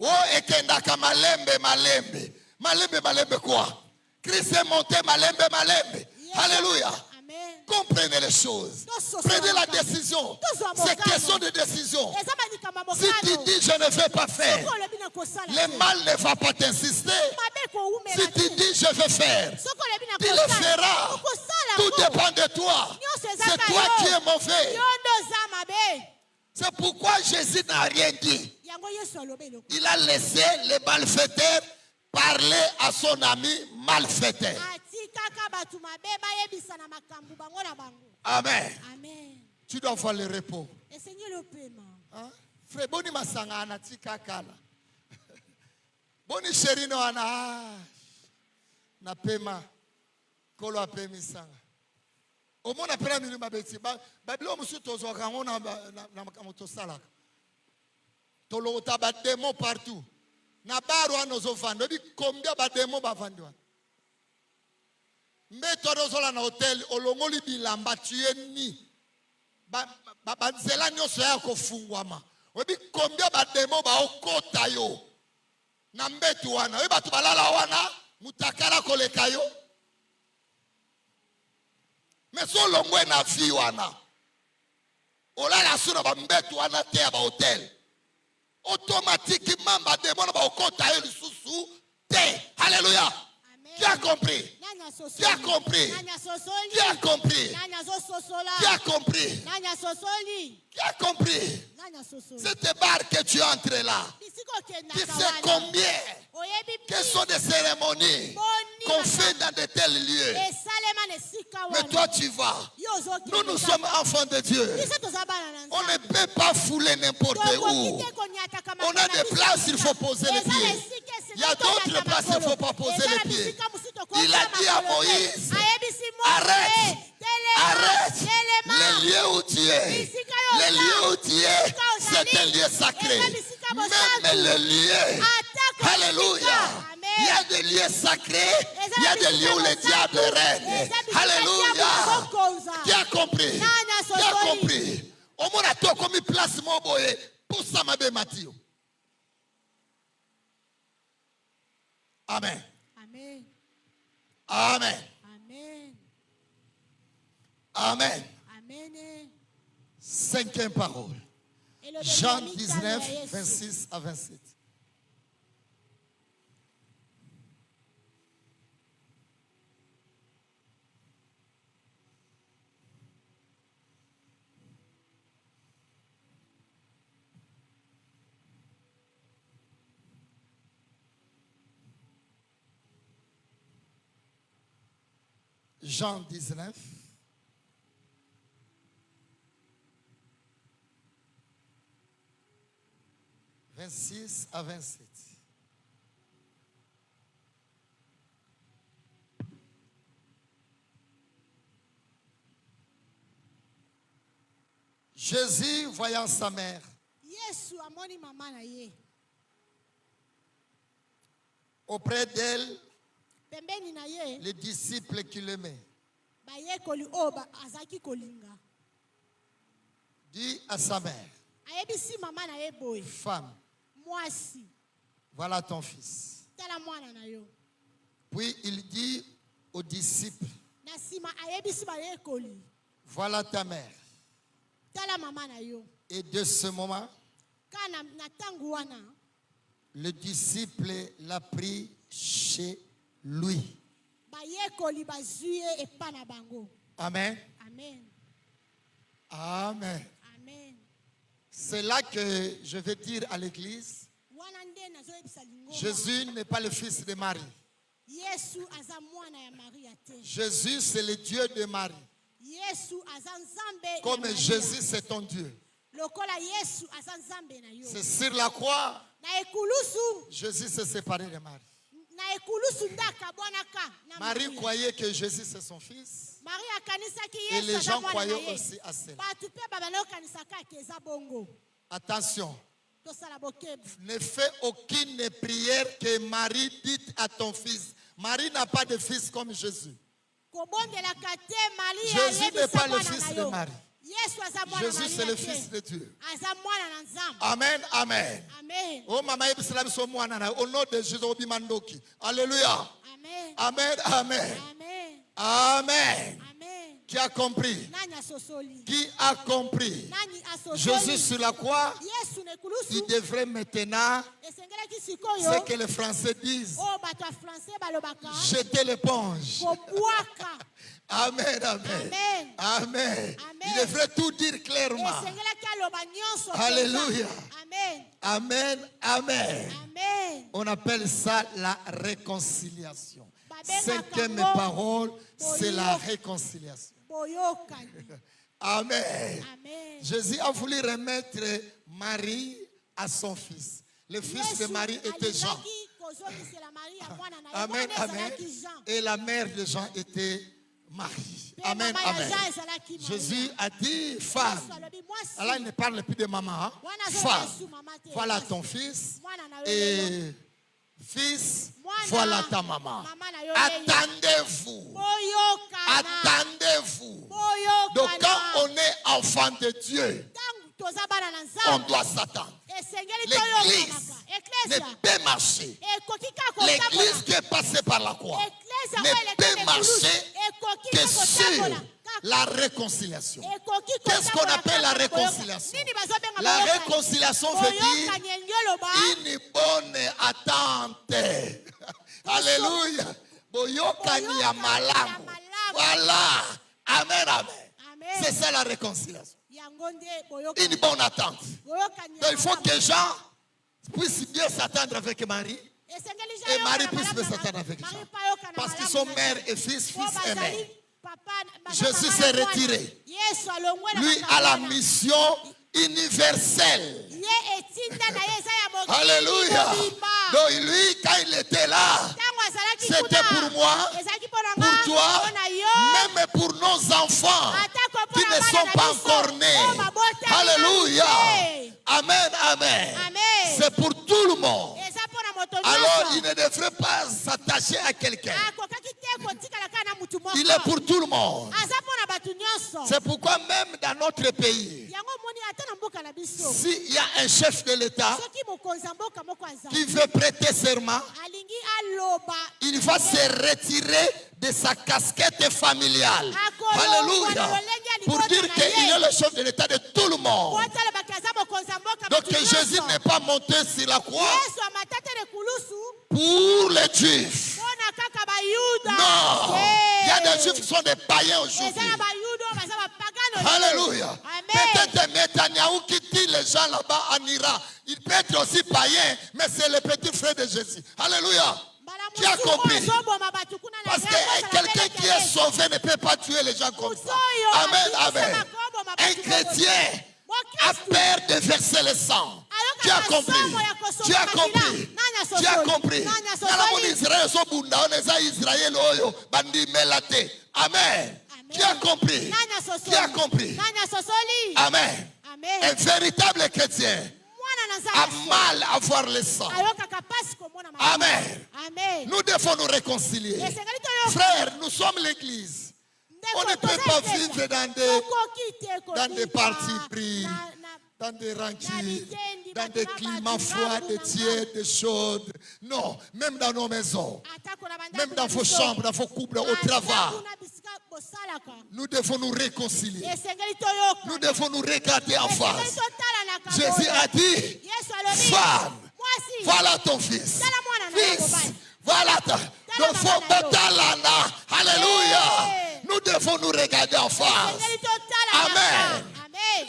B: Oh, ekendaka malembe, malembe. Malembe, malembe quoi? Christ est monté, malembe, malembe. Alléluia. Comprenez les choses. Prenez la décision. C'est question de décision. Si tu dis je ne vais pas faire, le mal ne va pas t'insister. Si tu dis je vais faire, tu le feras. Tout dépend de toi. C'est toi qui es mauvais. C'est pourquoi Jésus n'a rien dit. Il a laissé les malfaiteurs parler à son ami malfaiteur. Amen. Tu dois avoir le repos. Hein? Frère, boni masanga anatika kala. Boni sherino ana na pema kolo apemi sanga. Omona pera milima beti ba bilo musu tozo kangona na makamoto salaka. Tolo ta ba démon partout. Na baro anozo vando bi combien ba démon ba vandwa. Mbeto dozola na hotel olongoli bilamba tueni ba nzela nyoso ya kofungwama obi kombia ba demo ba okota yo na mbeto wana obi batu balala wana mutakala koleka yo meso longwe na fi wana olala suna ba mbeto wana te ba hotel automatiquement ba demo na ba okota yo lisusu te. Alléluia. Tu as compris? Tu as compris? Tu as compris? Tu as compris? Tu as compris? Cette barre que tu entres là, tu sais combien quelles sont des cérémonies qu'on fait dans de tels lieux. Mais toi tu vas. Nous sommes enfants de Dieu. On ne peut pas fouler n'importe où. On a des places, il faut poser les pieds. Il y a d'autres places, il ne faut pas poser les pieds. Il a dit à Moïse, arrête, arrête, les lieux où tu es, les lieux où tu es, c'est un lieu sacré. Même les lieux, alléluia, il y a des lieux sacrés, il y a des lieux où les diables règnent. Alléluia. Tu as compris? Tu as compris? Au moins, à toi, comme il place mon boy, pour ça, ma belle Mathieu. Amen.
C: Amen.
B: Amen.
C: Amen.
B: Amen.
C: Amen.
B: Cinquième parole. Jean 19, 26 à 27. Jean 19, « 26 à 27. Jésus, voyant sa mère, auprès d'elle, les disciples qui l'aimaient, dit à sa mère, femme, voilà ton fils. Puis il dit aux disciples, voilà ta mère. Et de ce moment, le disciple l'a pris chez lui. Amen.
C: Amen.
B: Amen. C'est là que je vais dire à l'église, Jésus n'est pas le fils de Marie. Jésus, c'est le Dieu de Marie. Comme Jésus, c'est ton Dieu. C'est sur la croix Jésus s'est séparé de Marie.
C: na ekulusu nde akabwanaka na
B: Marie croyait que Jésus c'est son fils.
C: Marie akanisaki
B: Et
C: Yesu
B: les
C: aza
B: gens
C: mwana na
B: croyaient
C: ye.
B: aussi à cela.
C: Bato mpe babanda okanisaka ake eza bongo.
B: Attention,
C: Tosala bokebi.
B: ne fais aucune prière que Marie dit à ton fils. Marie n'a pas de fils comme Jésus.
C: Kobondelaka te Marie
B: Jésus n'est pas
C: ayebisa
B: le
C: mwana
B: fils
C: na
B: de
C: yo.
B: Marie.
C: Yesu aza mwana
B: Jésus c'est le fils de Dieu.
C: aza mwana na Nzambe.
B: Amen, amen.
C: Amen.
B: Oh maman, au nom de Jésus, Obimandoki. Alléluia.
C: Amen.
B: Amen, amen.
C: Amen.
B: Amen.
C: Amen.
B: Qui a compris?
C: Nani asosoli?
B: Qui a compris?
C: Nani asosoli?
B: Jésus sur la croix,
C: Yesu nekulusu.
B: il devrait maintenant,
C: Esengelaki sikoyo.
B: ce que les Français disent,
C: Oh bato ya français balobaka.
B: jeter l'éponge.
C: Kobwaka.
B: Amen, amen.
C: Amen.
B: Amen.
C: Amen.
B: Il devrait tout dire clairement.
C: Esengelaki aloba nyonso.
B: Alléluia.
C: Amen.
B: Amen, amen.
C: Amen.
B: On appelle ça la réconciliation.
C: Babengaka
B: Cinquième
C: ngo
B: parole, c'est la
C: boyoka.
B: réconciliation.
C: Boyokani.
B: Amen.
C: Amen.
B: Jésus a voulu remettre Marie à son fils. Le fils de Marie était Jean.
C: Alingaki kozomisela Marie ya mwana na ye.
B: Amen,
C: Mwana
B: amen.
C: ezalaki Jean.
B: Et la mère de Jean était Marie.
C: Pe
B: Amen,
C: mama ya
B: amen.
C: Jean ezalaki Maria.
B: Jésus a dit, femme,
C: Yesu alobi mwasi.
B: alors il ne parle plus de maman, hein?
C: Mwana azo
B: Femme,
C: Yesu mama te.
B: voilà ton fils.
C: Mwana na yo lelo.
B: Et fils,
C: Mwana,
B: voilà ta maman.
C: mama na yo lelo.
B: Attendez-vous.
C: Boyokana.
B: Attendez-vous.
C: Boyokana.
B: Donc quand on est enfant de Dieu,
C: Tangu toza bana na
B: on
C: Nzambe.
B: doit s'attendre.
C: Esengeli
B: L'église
C: toyokanaka.
B: ne
C: Ecclesia.
B: peut marcher.
C: Ekoki kaka
B: L'église
C: kotambola.
B: qui est passée par la croix
C: Ecclesia
B: ne
C: oyo elekaka
B: peut
C: ekulusu.
B: marcher
C: Ekoki
B: que
C: kaka
B: sur
C: kotambola. Kaka.
B: la réconciliation.
C: Ekoki
B: Qu'est-ce qu'on
C: kotambola
B: appelle la
C: kaka boyoka.
B: réconciliation?
C: Nini bazobenga
B: La
C: boyokani?
B: réconciliation veut dire
C: Boyokani enyoloba.
B: une bonne attente. Alléluia. Boyokani ya malamu. Voilà. Amen, amen.
C: Amen.
B: C'est ça la réconciliation.
C: Yango nde boyokani.
B: Une bonne attente.
C: Boyokani
B: Donc
C: ya
B: il faut
C: malamu.
B: que Jean puisse bien s'attendre avec Marie.
C: Esengeli Jean
B: Et
C: yokana
B: Marie puisse
C: malamu
B: bien
C: na
B: s'attendre avec
C: Marie
B: Jean.
C: pa yokana
B: Parce qu'ils
C: malamu
B: sont
C: na
B: mère
C: Jean.
B: et fils,
C: Po
B: fils et
C: bazali
B: mère.
C: papa, baza
B: Jésus
C: mama
B: s'est
C: na mwana.
B: retiré.
C: Yesu alongwela
B: Lui
C: makambo
B: a la
C: wana.
B: mission universelle.
C: Ye etinda na ye eza ya mokili
B: Alléluia.
C: mobimba.
B: Donc lui, quand il était là,
C: Ntango azalaki
B: c'était
C: kuna,
B: pour moi,
C: ezalaki mpo na
B: pour
C: nga,
B: toi,
C: mpo na yo,
B: même pour nos enfants
C: atako mpo
B: qui
C: na
B: ne
C: bana
B: sont
C: na
B: pas
C: biso,
B: encore nés.
C: oyo babotami
B: Alléluia.
C: nanu te.
B: Amen, amen.
C: Amen.
B: C'est pour tout le monde.
C: Eza mpo na moto
B: Alors il
C: nyonso.
B: ne devrait pas s'attacher à quelqu'un.
C: Akokaki te kotikala kaka na mutu moko.
B: Il est pour tout le monde.
C: Aza mpo na bato nyonso.
B: C'est pourquoi même dans notre pays,
C: Yango omoni ata na mboka na biso,
B: s'il y a un chef de l'État
C: soki mokonzi ya mboka moko aza
B: qui veut prêter serment,
C: alingi aloba
B: il va se retirer de sa casquette familiale. Alléluia. Pour dire qu'il est le chef de l'État de tout le monde.
C: po atalobaki aza mokonzi ya mboka
B: Donc
C: bato
B: Jésus
C: nyonso.
B: n'est pas monté sur la croix
C: Yesu amata te lekulusu
B: pour les Juifs.
C: mpona kaka bayuda.
B: Non. Il y a des Juifs
C: Juifs
B: qui sont des païens
C: eza
B: aujourd'hui.
C: na bayuda oyo baza bapagano.
B: Alléluia.
C: Amen.
B: Peut-être Netanyahou qui tire les gens là-bas en Iran. Il peut être aussi païen, mais c'est le petit frère de Jésus. Alléluia.
C: Mbala
B: Qui a
C: mosusu oyo
B: compris?
C: azoboma bato kuna na
B: Parce
C: yango,
B: que
C: ozala
B: quelqu'un
C: beleke
B: qui est
C: ye.
B: sauvé ne peut pas tuer les gens comme ça.
C: Oyo
B: Amen,
C: abikisa
B: amen.
C: makoboma
B: Un
C: bato
B: chrétien
C: Mokristu.
B: a peur de verser le sang. Tu as compris? Tu as compris? Tu as compris? Nalabona Israël so bunda oneza Israël oyo bandimela te. Amen. Tu as compris?
C: Nani asosoli?
B: Tu as compris?
C: Nani asosoli?
B: Amen.
C: Amen.
B: Un véritable chrétien
C: Mwana na
B: a
C: Nzambe
B: mal à voir le sang.
C: ayokaka pasi komona malamu.
B: Amen.
C: Amen.
B: Nous devons nous réconcilier.
C: Esengeli toyoka.
B: Frères, nous sommes l'église. On ne peut pas vivre dans des partis pris, dans des ranchis, dans des climats froids, des tièdes, des chaudes. Non, même dans nos maisons, même dans vos chambres, dans vos couples, au travail, nous devons nous réconcilier. Nous devons nous regarder en face. Jésus a dit, femme, voilà ton fils. Fils, voilà ta. Donc, faut batalana. Alléluia. Nous devons nous regarder en face. Amen.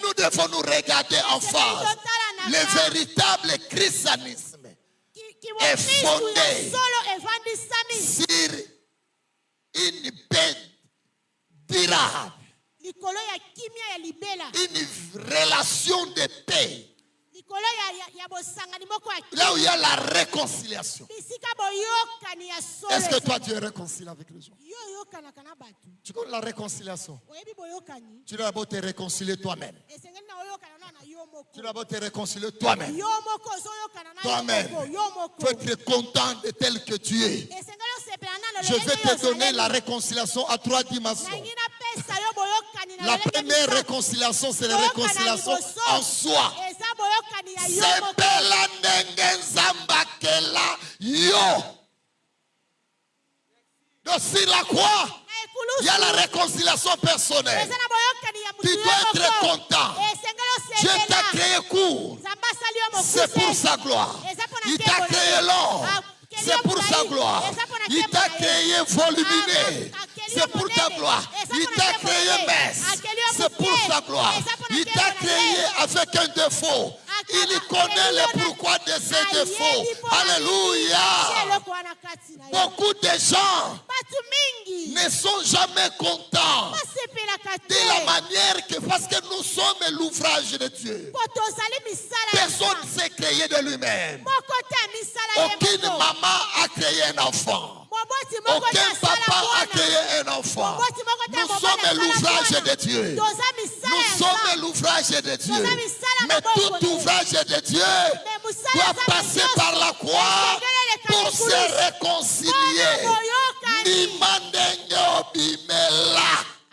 B: Nous devons nous regarder en face. Le véritable christianisme est fondé sur une paix durable, une relation de paix Là où il y a la réconciliation. Est-ce que toi tu es réconcilié avec les gens? Tu connais la réconciliation? Tu dois d'abord te réconcilier toi-même. Tu dois d'abord te réconcilier toi-même. Toi-même. Tu dois être content de tel que tu es. Je vais te donner la réconciliation à 3 dimensions. La première réconciliation, c'est la réconciliation en soi. Sepela ndenge nzamba kela yo. Donc sur la croix, il y a la réconciliation personnelle. Tu dois être content. Dieu t'a créé court. C'est pour sa gloire. Il t'a créé long. C'est pour sa gloire. Il t'a créé volumineux. C'est pour ta gloire. Il t'a créé mince. C'est pour sa gloire. Il t'a créé avec un défaut. Il connaît le pourquoi de ces défauts. Alléluia. Beaucoup de gens ne sont jamais contents de la manière que, parce que nous sommes l'ouvrage de Dieu. Personne ne s'est créé de lui-même. Aucune maman a créé un enfant. Aucun papa a créé un enfant. Nous sommes l'ouvrage de Dieu. Nous sommes l'ouvrage de Dieu. Mais tout ouvrage de Dieu doit passer par la croix pour se réconcilier.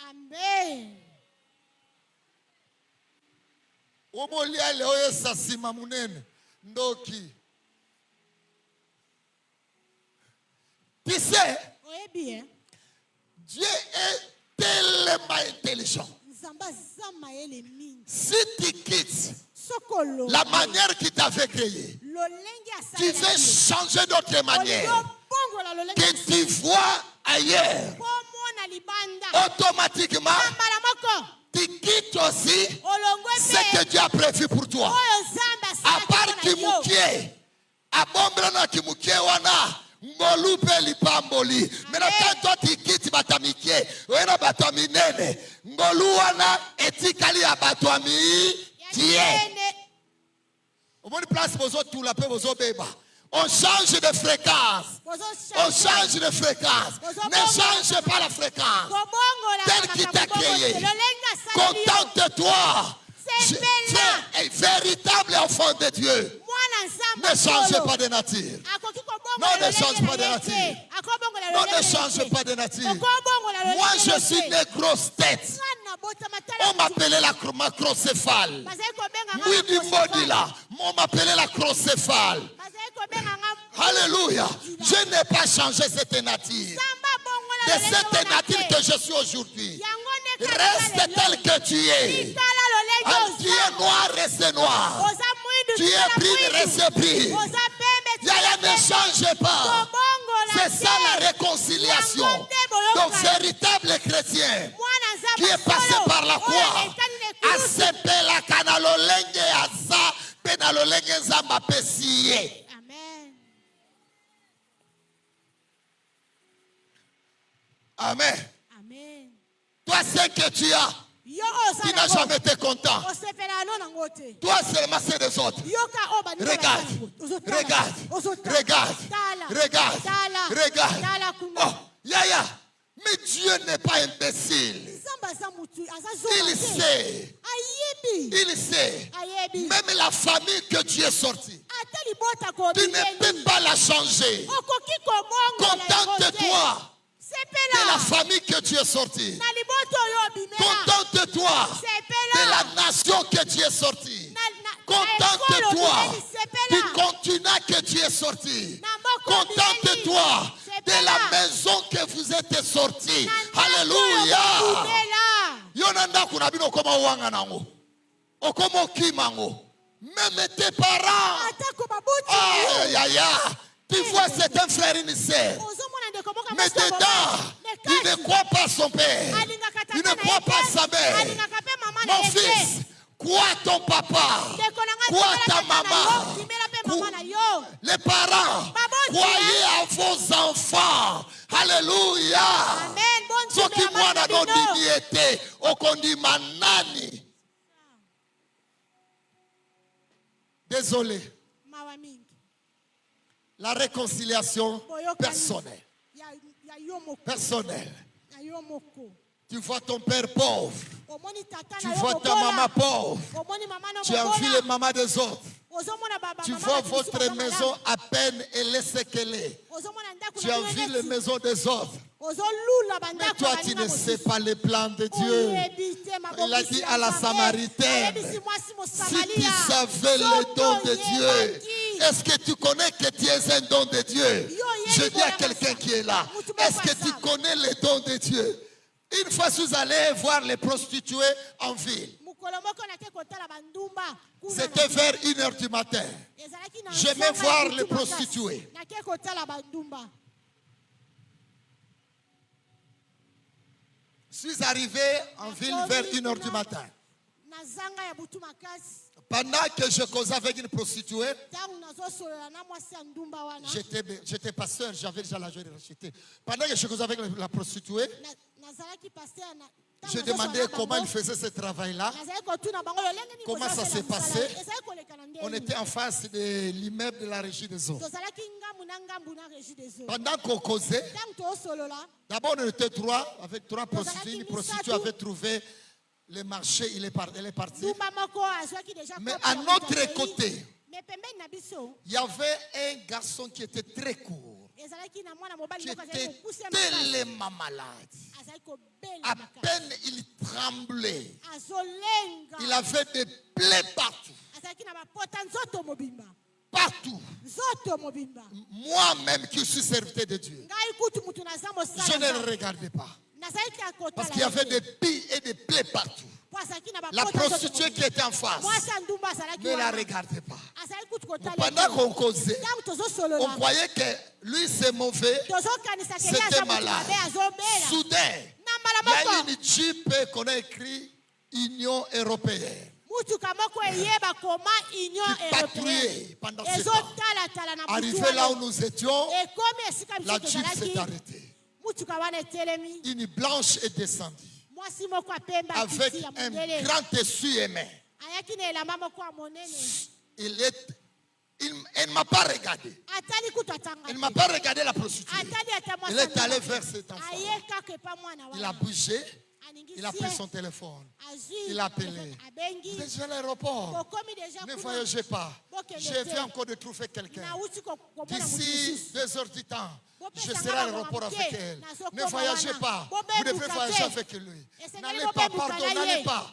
C: Amen.
B: Tu sais, Dieu est tellement intelligent. Si tu quittes la manière qu'il t'avait créé, tu veux changer d'autre manière, que tu vois ailleurs, automatiquement, tu quittes aussi ce que Dieu a prévu pour toi. À part Kimukie, à Bombrana Kimukie, wana. Ngolupe lipamboli. Maintenant quand toi tu quittes batamikie, wena bataminene. Ngoluana etikali ya batami tie. Au moins place bozo tout la paix bozo beba. On change de fréquence. On change de fréquence. Ne change pas la fréquence. Tel qui t'a créé. Contente-toi. Tu es un véritable enfant de Dieu. Ne change pas de nature. Non, ne change pas de nature. Non, ne change pas de nature. Moi, je suis une grosse tête. On m'appelait la macrocéphale. Oui, du là. On m'appelait la macrocéphale. Alléluia. Je n'ai pas changé cette nature. De cette nature que je suis aujourd'hui. Reste tel que tu es. Tu es noir, reste noir. Tu es brille, reste brille. Yaya ne change pas. C'est ça la réconciliation. Donc, véritable chrétien qui est passé par la croix. Asepela kanalolenge asa penalolenge nzamba pesiye. Amen.
C: Amen.
B: Toi, c'est que tu as. Tu n'as jamais été content. Toi seulement c'est des autres. Regarde. Regarde. Regarde. Regarde. Regarde. Oh, Yaya. Mais Dieu n'est pas imbécile. Il sait. Il sait. Même la famille que tu es sorti, tu ne peux pas la changer. Contente-toi de la famille que tu es sorti. Contente-toi de la nation que tu es sorti. Contente-toi du continent que tu es sorti. Contente-toi de la maison que vous êtes sortis. Alléluia. Yonanda kunabino koma wanga nango. Okomo kimango. Même tes parents. Tu vois, c'est un frère et une sœur. Mais dedans, il ne croit pas son père. Il ne croit pas sa mère. Mon fils, crois ton papa. Crois ta maman. Les parents, croyez à vos enfants. Alléluia. Ce qui moi n'a pas d'imité, au kondi manani. Désolé.
C: mawa mingi
B: La réconciliation personnelle.
C: ya yo moko
B: Personnelle.
C: ya yo moko.
B: Tu vois ton père pauvre.
C: Omoni tata
B: Tu
C: na yo
B: vois ta
C: mobola.
B: maman pauvre.
C: Omoni mama no
B: Tu envies
C: mobola.
B: les mamans des autres.
C: Ozomona baba
B: Tu
C: mama
B: vois
C: na biso
B: votre
C: baba
B: maison
C: malamu.
B: à peine elle est ce qu'elle est.
C: Ozomona ndako
B: Tu
C: na yo
B: envies les
C: neti.
B: maisons des autres.
C: Ozolula
B: Mais
C: bandako
B: toi,
C: ya
B: tu
C: baninga
B: ne sais
C: mosusu.
B: pas les plans de Dieu. Il a dit à la Samaritaine, si tu savais le don de Dieu, est-ce que tu connais que tu es un don de Dieu? Je dis à quelqu'un qui est là, est-ce que tu connais le don de Dieu? Une fois, vous allez voir les prostituées en ville. C'était vers 1h du matin. J'aimais voir les prostituées. Je suis arrivé en ville vers 1h du matin. Pendant que je causais avec une prostituée, j'étais pasteur, j'avais déjà la joie de racheter. Pendant que je causais avec la prostituée, je demandais comment il faisait ce travail-là, comment ça s'est passé. On était en face de l'immeuble de la régie des eaux. Pendant qu'on causait, d'abord on était trois, avec 3 prostituées. Une prostituée avait trouvé le marché, elle est partie. Mais à notre côté, il y avait un garçon qui était très court, qui était tellement malade. À peine il tremblait. Il avait des plaies partout. Partout. Moi-même qui suis serviteur de Dieu, je ne le regardais pas. Parce qu'il y avait des pilles et des plaies partout. La prostituée qui était en face ne la regardait pas. Pendant qu'on causait, on croyait que lui c'est mauvais, c'était malade. Soudain, il y a une jeep qu'on a écrit Union Européenne qui patrouillait pendant ce temps. Arrivé là où nous étions, la jeep s'est arrêtée. Une blanche est descendue avec un grand essuie-main. Elle ne m'a pas regardé. Elle ne m'a pas regardé la prostituée. Elle est allée vers cet enfant. Il a bougé. Il a pris son téléphone. Il a appelé. Vous êtes à l'aéroport. Ne voyagez pas. Je viens encore de trouver quelqu'un. D'ici 2 heures du temps, je serai à l'aéroport avec elle. Ne voyagez pas. Vous devez voyager avec lui. N'allez pas, pardon, n'allez pas.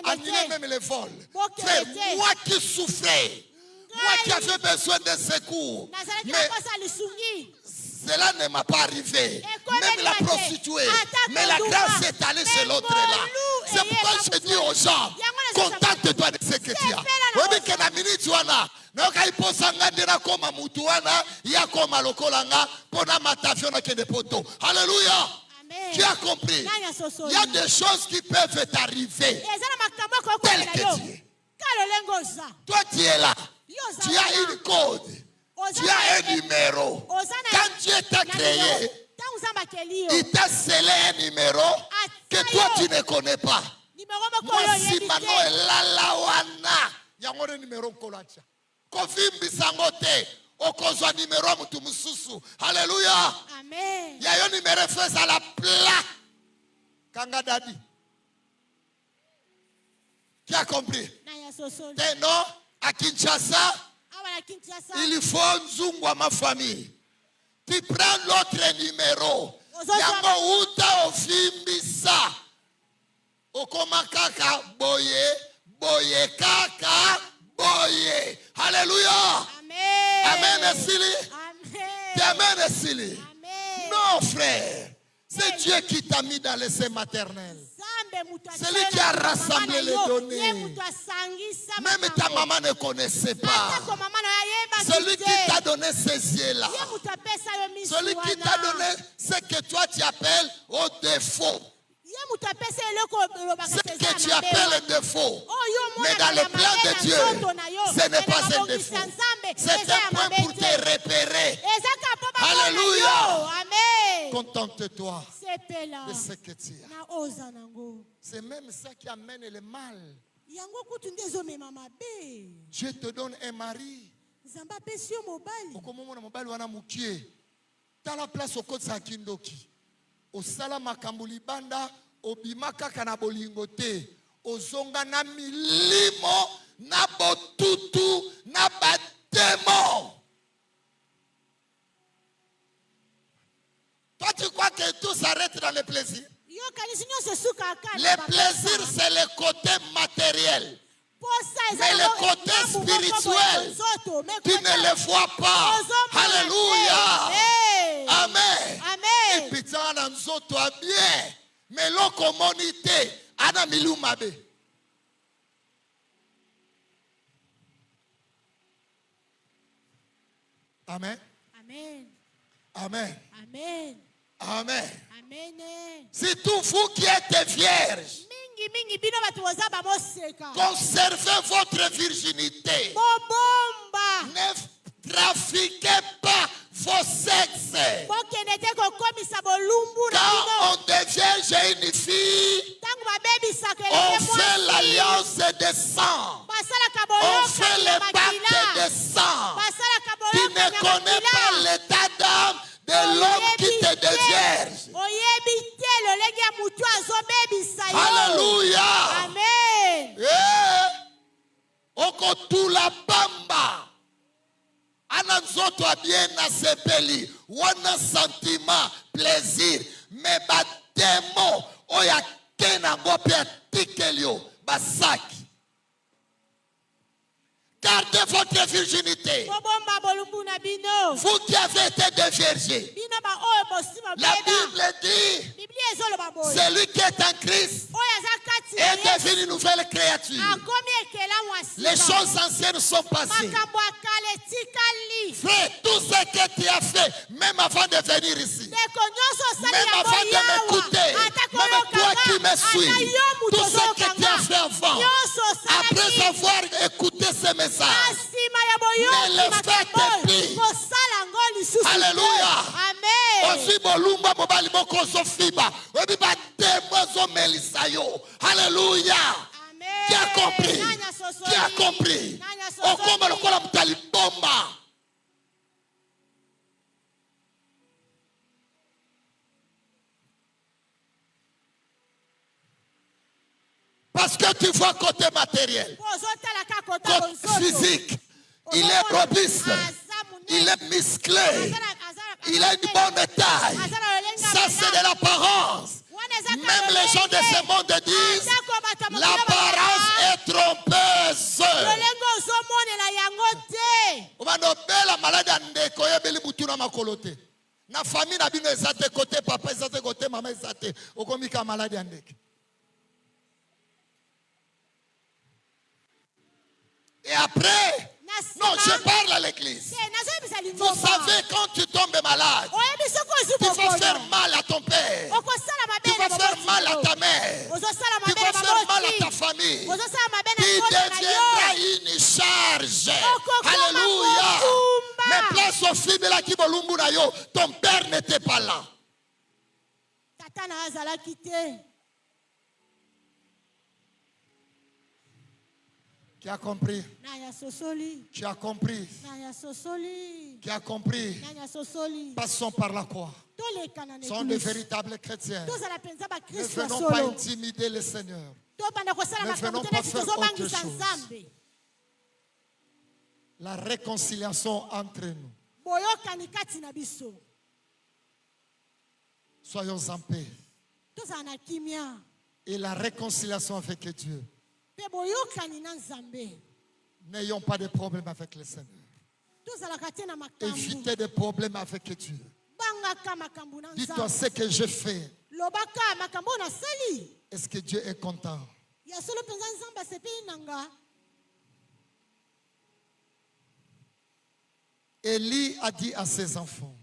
B: Annulez même les vols. Frère, moi qui souffrais, moi qui avais besoin de secours, mais cela ne m'a pas arrivé. Même la prostituée. Mais la grâce est allée chez l'autre là. C'est pourquoi je dis aux gens, contente-toi de ce que tu as. On dit que la minute tu as là. Alléluia. Tu as compris. Il y a des choses qui peuvent t'arriver. Tel que tu es. Toi tu es là. Tu as une code. Tu as un numéro. Quand Dieu t'a créé, il t'a scellé un numéro que toi tu ne connais pas. Moi si Mano est là wana. Yango numéro kolacha. Kofimbi sangote. Okozwa numéro mutu mususu. Alléluia.
C: Amen.
B: Il y a un numéro fait à la plaque. Kanga dadi. Tu as compris? T'es non à Kinshasa. Il faut nzungu à ma famille. Tu prends l'autre numéro. Yango uta ofimbisa. Okoma kaka boye, boye kaka boye. Alléluia.
C: Amen.
B: Amen, Sili.
C: Amen.
B: Amen, Sili.
C: Amen.
B: Non, frère. C'est Dieu qui t'a mis dans le sein maternel. C'est lui qui a rassemblé les données. Même ta maman ne connaissait pas. Celui qui t'a donné ces yeux-là. Celui qui t'a donné ce que toi tu appelles au défaut. Ce que tu appelles un défaut. Mais dans le plan de Dieu, ce n'est pas un défaut. C'est un point pour te repérer. Alléluia. Contente-toi de ce que tu as. C'est même ça qui amène le mal
C: yango kutu nde ezomema mabe.
B: Dieu te donne un mari.
C: Nzambe apesi yo mobali.
B: Okomona mobali wana mukie. Tala place okotisa kindoki. Osala makambo libanda obima kaka na bolingo te. Ozonga na milimo na botutu na batemo. Toi tu crois que tout s'arrête dans le plaisir? Le plaisir c'est le côté matériel. Mais le côté spirituel, tu ne le vois pas. Alléluia. Amen. Et puis tu as un bien. Mais l'ocommunité, ana milumabe. Amen.
C: Amen.
B: Amen.
C: Amen.
B: Amen.
C: Amen.
B: C'est tout vous qui êtes vierges. Conservez votre virginité. Ne trafiquez pas vos sexes. Quand on devient une fille, on fait l'alliance de sang. On fait le pacte de sang. Tu ne connais pas l'état d'âme de l'homme qui te dévierge. Alléluia.
C: Amen.
B: Okotula pamba. Ananzoto a bien asepeli. Wana sentiment, plaisir. Mais ba démon, oya kena ngopi atikelio. Basaki. Gardez votre virginité. Vous qui avez été déviergés. La Bible dit, celui qui est en Christ est devenu une nouvelle créature. Les choses anciennes sont passées. Frère, tout ce que tu as fait, même avant de venir ici, même avant de m'écouter, même toi qui me suis, tout ce que tu as fait avant, après avoir écouté ce message, ne le faites plus. Alléluia. Amen. Alléluia. Qui a compris? Qui a compris? Parce que tu vois côté matériel, côté physique, il est robuste, il est musclé, il a une bonne taille. Ça c'est de l'apparence. Même les gens de ce monde disent l'apparence est trompeuse. Na famille na bino ezate côté papa ezate côté maman ezate okomika malade andeke. Et après, non, je parle à l'église. Vous savez, quand tu tombes malade, tu vas faire mal à ton père, tu vas faire mal à ta mère, tu vas faire mal à ta famille, tu deviendras une charge. Alléluia. Mais place au film là qui bolumbu na yo, ton père n'était pas là. Qui a compris? Qui a compris? Qui a compris? Passons par la croix. Sont de véritables chrétiens. Ne venons pas intimider le Seigneur. Ne venons pas faire autre chose. La réconciliation entre nous. Soyons en paix. Et la réconciliation avec Dieu. N'ayons pas de problème avec le Seigneur. Évitez des problèmes avec Dieu. Dis-toi ce que je fais. Est-ce que Dieu est content? Élie a dit à ses enfants,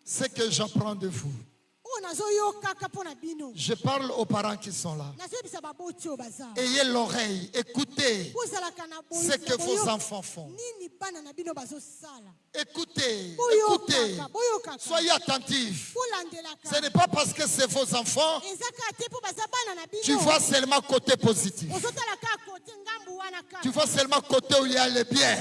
B: ce que j'apprends de vous, Je parle aux parents qui sont là. Ayez l'oreille, écoutez ce que vos enfants font. Écoutez, écoutez. Soyez attentifs. Ce n'est pas parce que c'est vos enfants, tu vois seulement côté positif. Tu vois seulement côté où il y a le bien.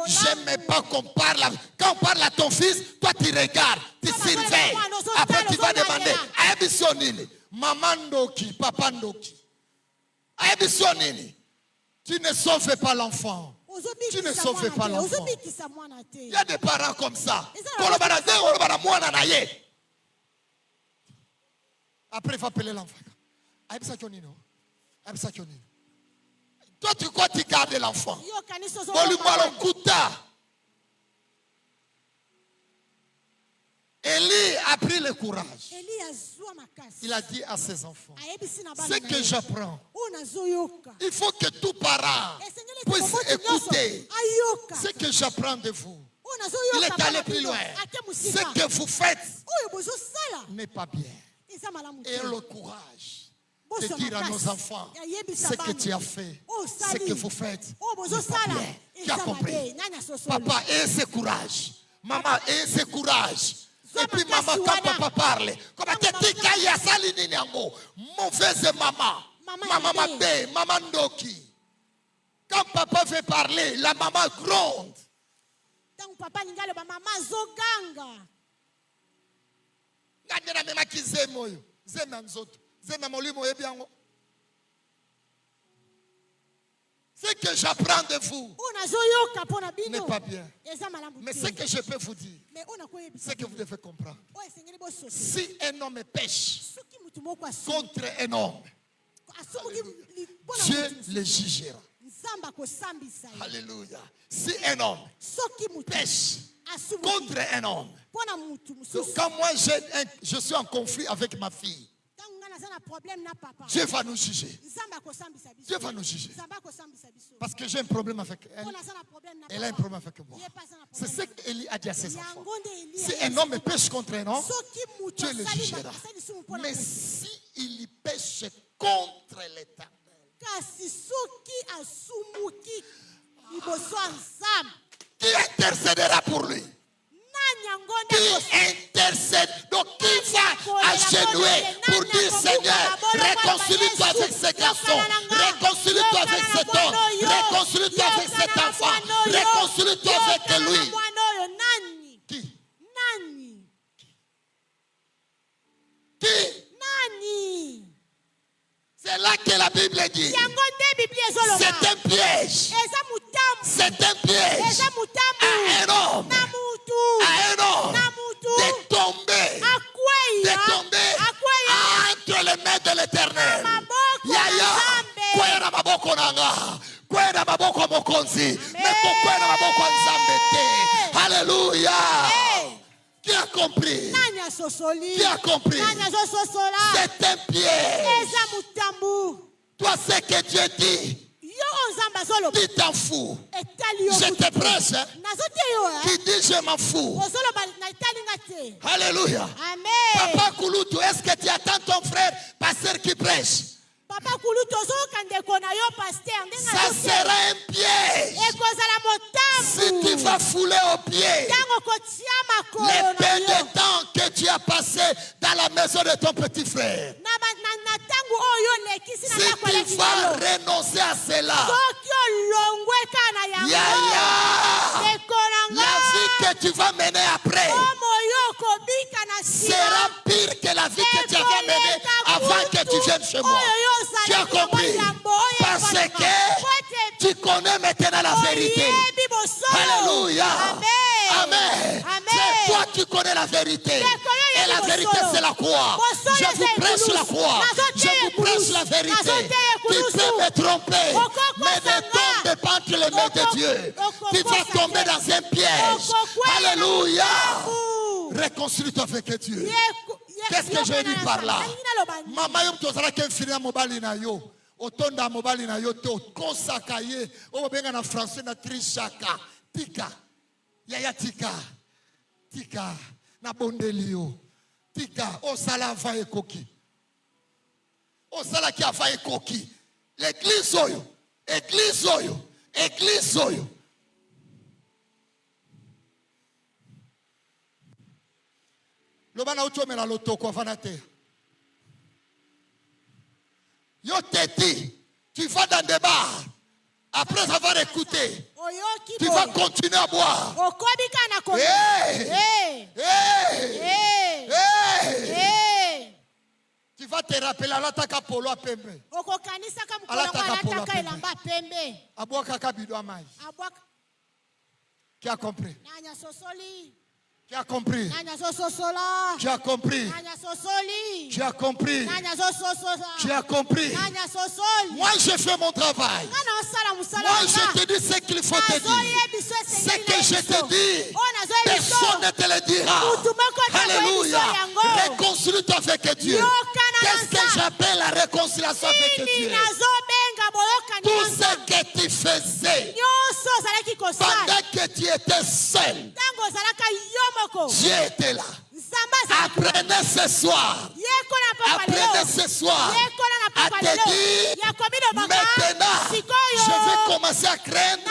B: J'aime pas qu'on parle. Quand on parle à ton fils, toi tu regardes, tu surveilles. Après tu vas demander, Aebisonini, maman Ndoki, papa Ndoki. Aebisonini. Tu ne sauves pas l'enfant. Tu ne sauves pas l'enfant. Il y a des parents comme ça. Après il faut appeler l'enfant. Toi tu crois que tu gardes l'enfant. Élie a pris le courage. Il a dit à ses enfants, ce que j'apprends, il faut que tout parent puisse écouter ce que j'apprends de vous. Il est allé plus loin. Ce que vous faites n'est pas bien. Et le courage de dire à nos enfants, ce que tu as fait, ce que vous faites n'est pas bien. Tu as compris? Papa, ayez ce courage. Maman, ayez ce courage. Et puis maman, quand papa parle, comme tu dis qu'il y a ça, mauvaise maman, maman Mabé, maman Ndoki. Quand papa veut parler, la maman gronde. Ce que j'apprends de vous n'est pas bien. Mais ce que je peux vous dire, c'est que vous devez comprendre. Si un homme pêche contre un homme, Dieu le jugera. Alléluia. Si un homme pêche contre un homme, quand moi je suis en conflit avec ma fille, Dieu va nous juger. Dieu va nous juger. Parce que j'ai un problème avec elle. Elle a un problème avec moi. C'est ce qu'Élie a dit à ses enfants. Si un homme pêche contre un homme, Dieu le jugera. Mais si il pêche contre l'Éternel, qui intercédera pour lui? Qui intercède? Donc qui va agenouiller pour dire Seigneur, réconcilie-toi avec ce garçon, réconcilie-toi avec cet homme, réconcilie-toi avec cet enfant, réconcilie-toi avec lui. Qui? Qui? C'est là que la Bible dit. C'est un piège. C'est un piège à un homme. À un homme de tomber entre les mains de l'Éternel. Yaya, kwera maboko nanga, kwera maboko mokonzi, meko kwera maboko nzambete. Alléluia. Qui a compris? Qui a compris? C'est un piège. Toi, ce que Dieu dit, tu t'en fous. Je te prêche. Qui dit je m'en fous? Alléluia. Papa Kouloutou, est-ce que tu attends ton frère pasteur qui prêche? Ça sera un piège. Si tu vas fouler aux pieds les peu de temps que tu as passé dans la maison de ton petit frère, si tu vas renoncer à cela, la vie que tu vas mener après sera pire que la vie que tu avais menée avant que tu viennes chez moi. Tu as compris? Parce que tu connais maintenant la vérité. Alléluia. Amen. C'est toi qui connais la vérité. Et la vérité c'est la croix. Je vous prêche la croix. Je vous prêche la vérité. Tu peux me tromper, mais ne tombe pas entre les mains de Dieu. Tu vas tomber dans un piège. Alléluia. Réconcilie-toi avec Dieu. Qu'est-ce que je dis par là? Maman yom tozala kemfina mobali na yo. Otonda mobali na yo te okosaka ye. O benga na français na trishaka. Tika. Yaya tika. Tika na bondelio. Tika, osala va ekoki. Osala ki ava ekoki. L'église oyo. Église oyo. Église oyo. Lobana utomela lotoko avanate. Yo t'ai tu vas dans des bars. Après avoir écouté, tu vas continuer à boire. Hey!
C: Hey!
B: Hey!
C: Hey!
B: Hey!
C: Hey!
B: Tu vas te rappeler à l'attaque polo à pembe. Aboua kaka bido amai. Qui a compris? Qui a compris? Qui a compris? Qui a compris? Qui a compris? Moi je fais mon travail. Moi je te dis ce qu'il faut te dire. Ce que je te dis, personne ne te le dira. Alléluia. Réconcilie-toi avec Dieu. Qu'est-ce que j'appelle la réconciliation avec Dieu? Tout ce que tu faisais pendant que tu étais seul, Dieu était là. Apprenez ce soir. Apprenez ce soir à te dire, maintenant, je vais commencer à craindre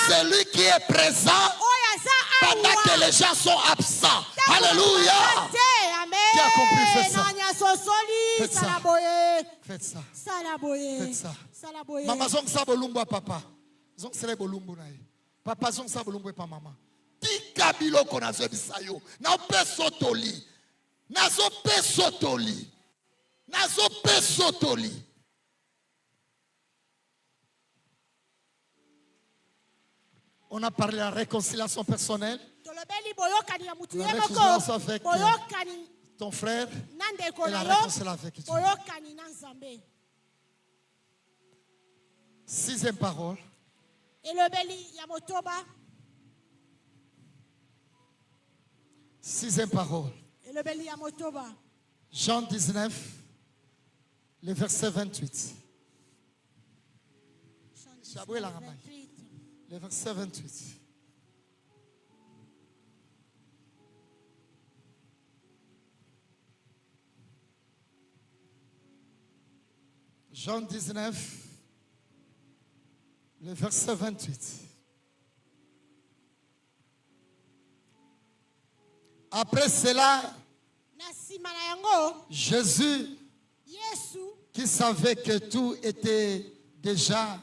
B: celui qui est présent pendant que les gens sont absents. Alléluia. Qui a compris? Faites ça. Faites ça. Faites ça. Faites ça. Maman zong sa bolumbu a papa. Zong sele bolumbu na ye. Papa zong sa bolumbu pa mama. Tika biloko nazo bisayo. Na pe sotoli. Nazo pe sotoli. Nazo pe sotoli. On a parlé de la réconciliation personnelle. La réconciliation avec ton frère et la réconciliation avec Dieu. Sixième parole. Sixième parole. Jean 19, le verset 28. Le verset 28. Jean 19, le verset 28. Après cela, Jésus, qui savait que tout était déjà...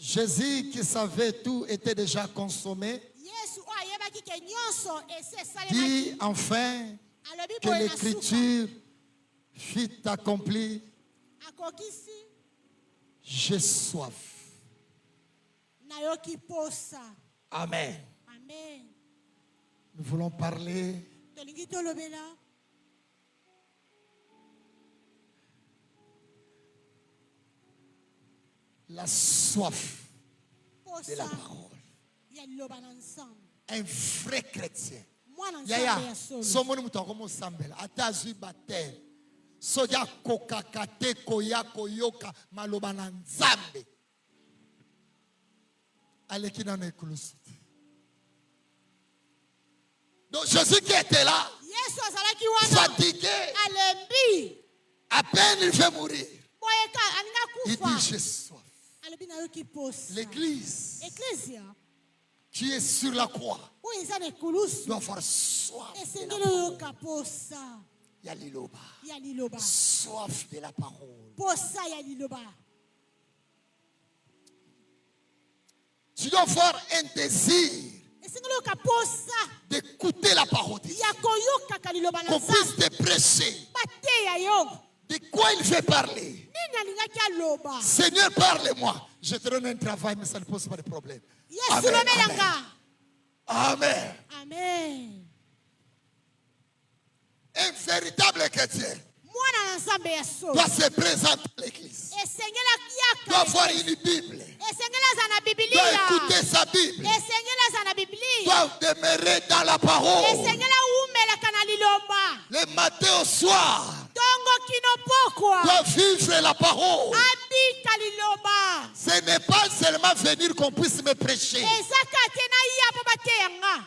B: Jésus qui savait tout était déjà consommé, dit enfin que l'écriture fut accomplie. J'ai soif. Amen. Nous voulons parler la soif de la parole. Un vrai chrétien. Yaya, somoni mutakomo sambela. Atazui batel. Soja kokakate koya koyoka maloba na nzambe. Aleki na nekulusu. Donc Jésus qui était là, fatigué, à peine il veut mourir. Il dit j'ai soif. L'église qui est sur la croix doit avoir soif de la parole. Yaliloba. Soif de la parole. Tu dois avoir un désir d'écouter la parole de Dieu. Qu'on puisse te prêcher. De quoi il veut parler? Seigneur, parle-moi. Je te donne un travail, mais ça ne pose pas de problème. Amen. Amen. Amen. Un véritable chrétien doit se présenter à l'église. Doit avoir une Bible. Doit écouter sa Bible. Doit demeurer dans la parole. Le matin au soir. Doit vivre la parole. Ce n'est pas seulement venir qu'on puisse me prêcher,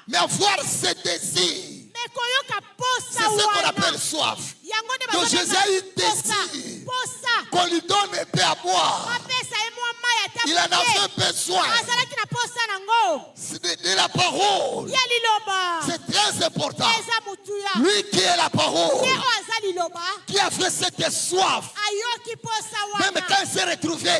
B: mais avoir ce désir,
C: me koyoka posa
B: c'est ce qu'on
C: wana
B: appelle soif.
C: yango nde
B: Donc Jésus a eu
C: posa
B: désir
C: posa
B: qu'on lui donne un peu à boire.
C: bapesa ye mwa mai ata
B: Il en avait besoin
C: azalaki na posa nango
B: de la parole.
C: ya liloba
B: C'est très important.
C: eza mutuya
B: Lui qui est la parole,
C: ye oyo aza liloba
B: qui a fait cette soif,
C: ayoki posa
B: même
C: wana
B: quand il s'est retrouvé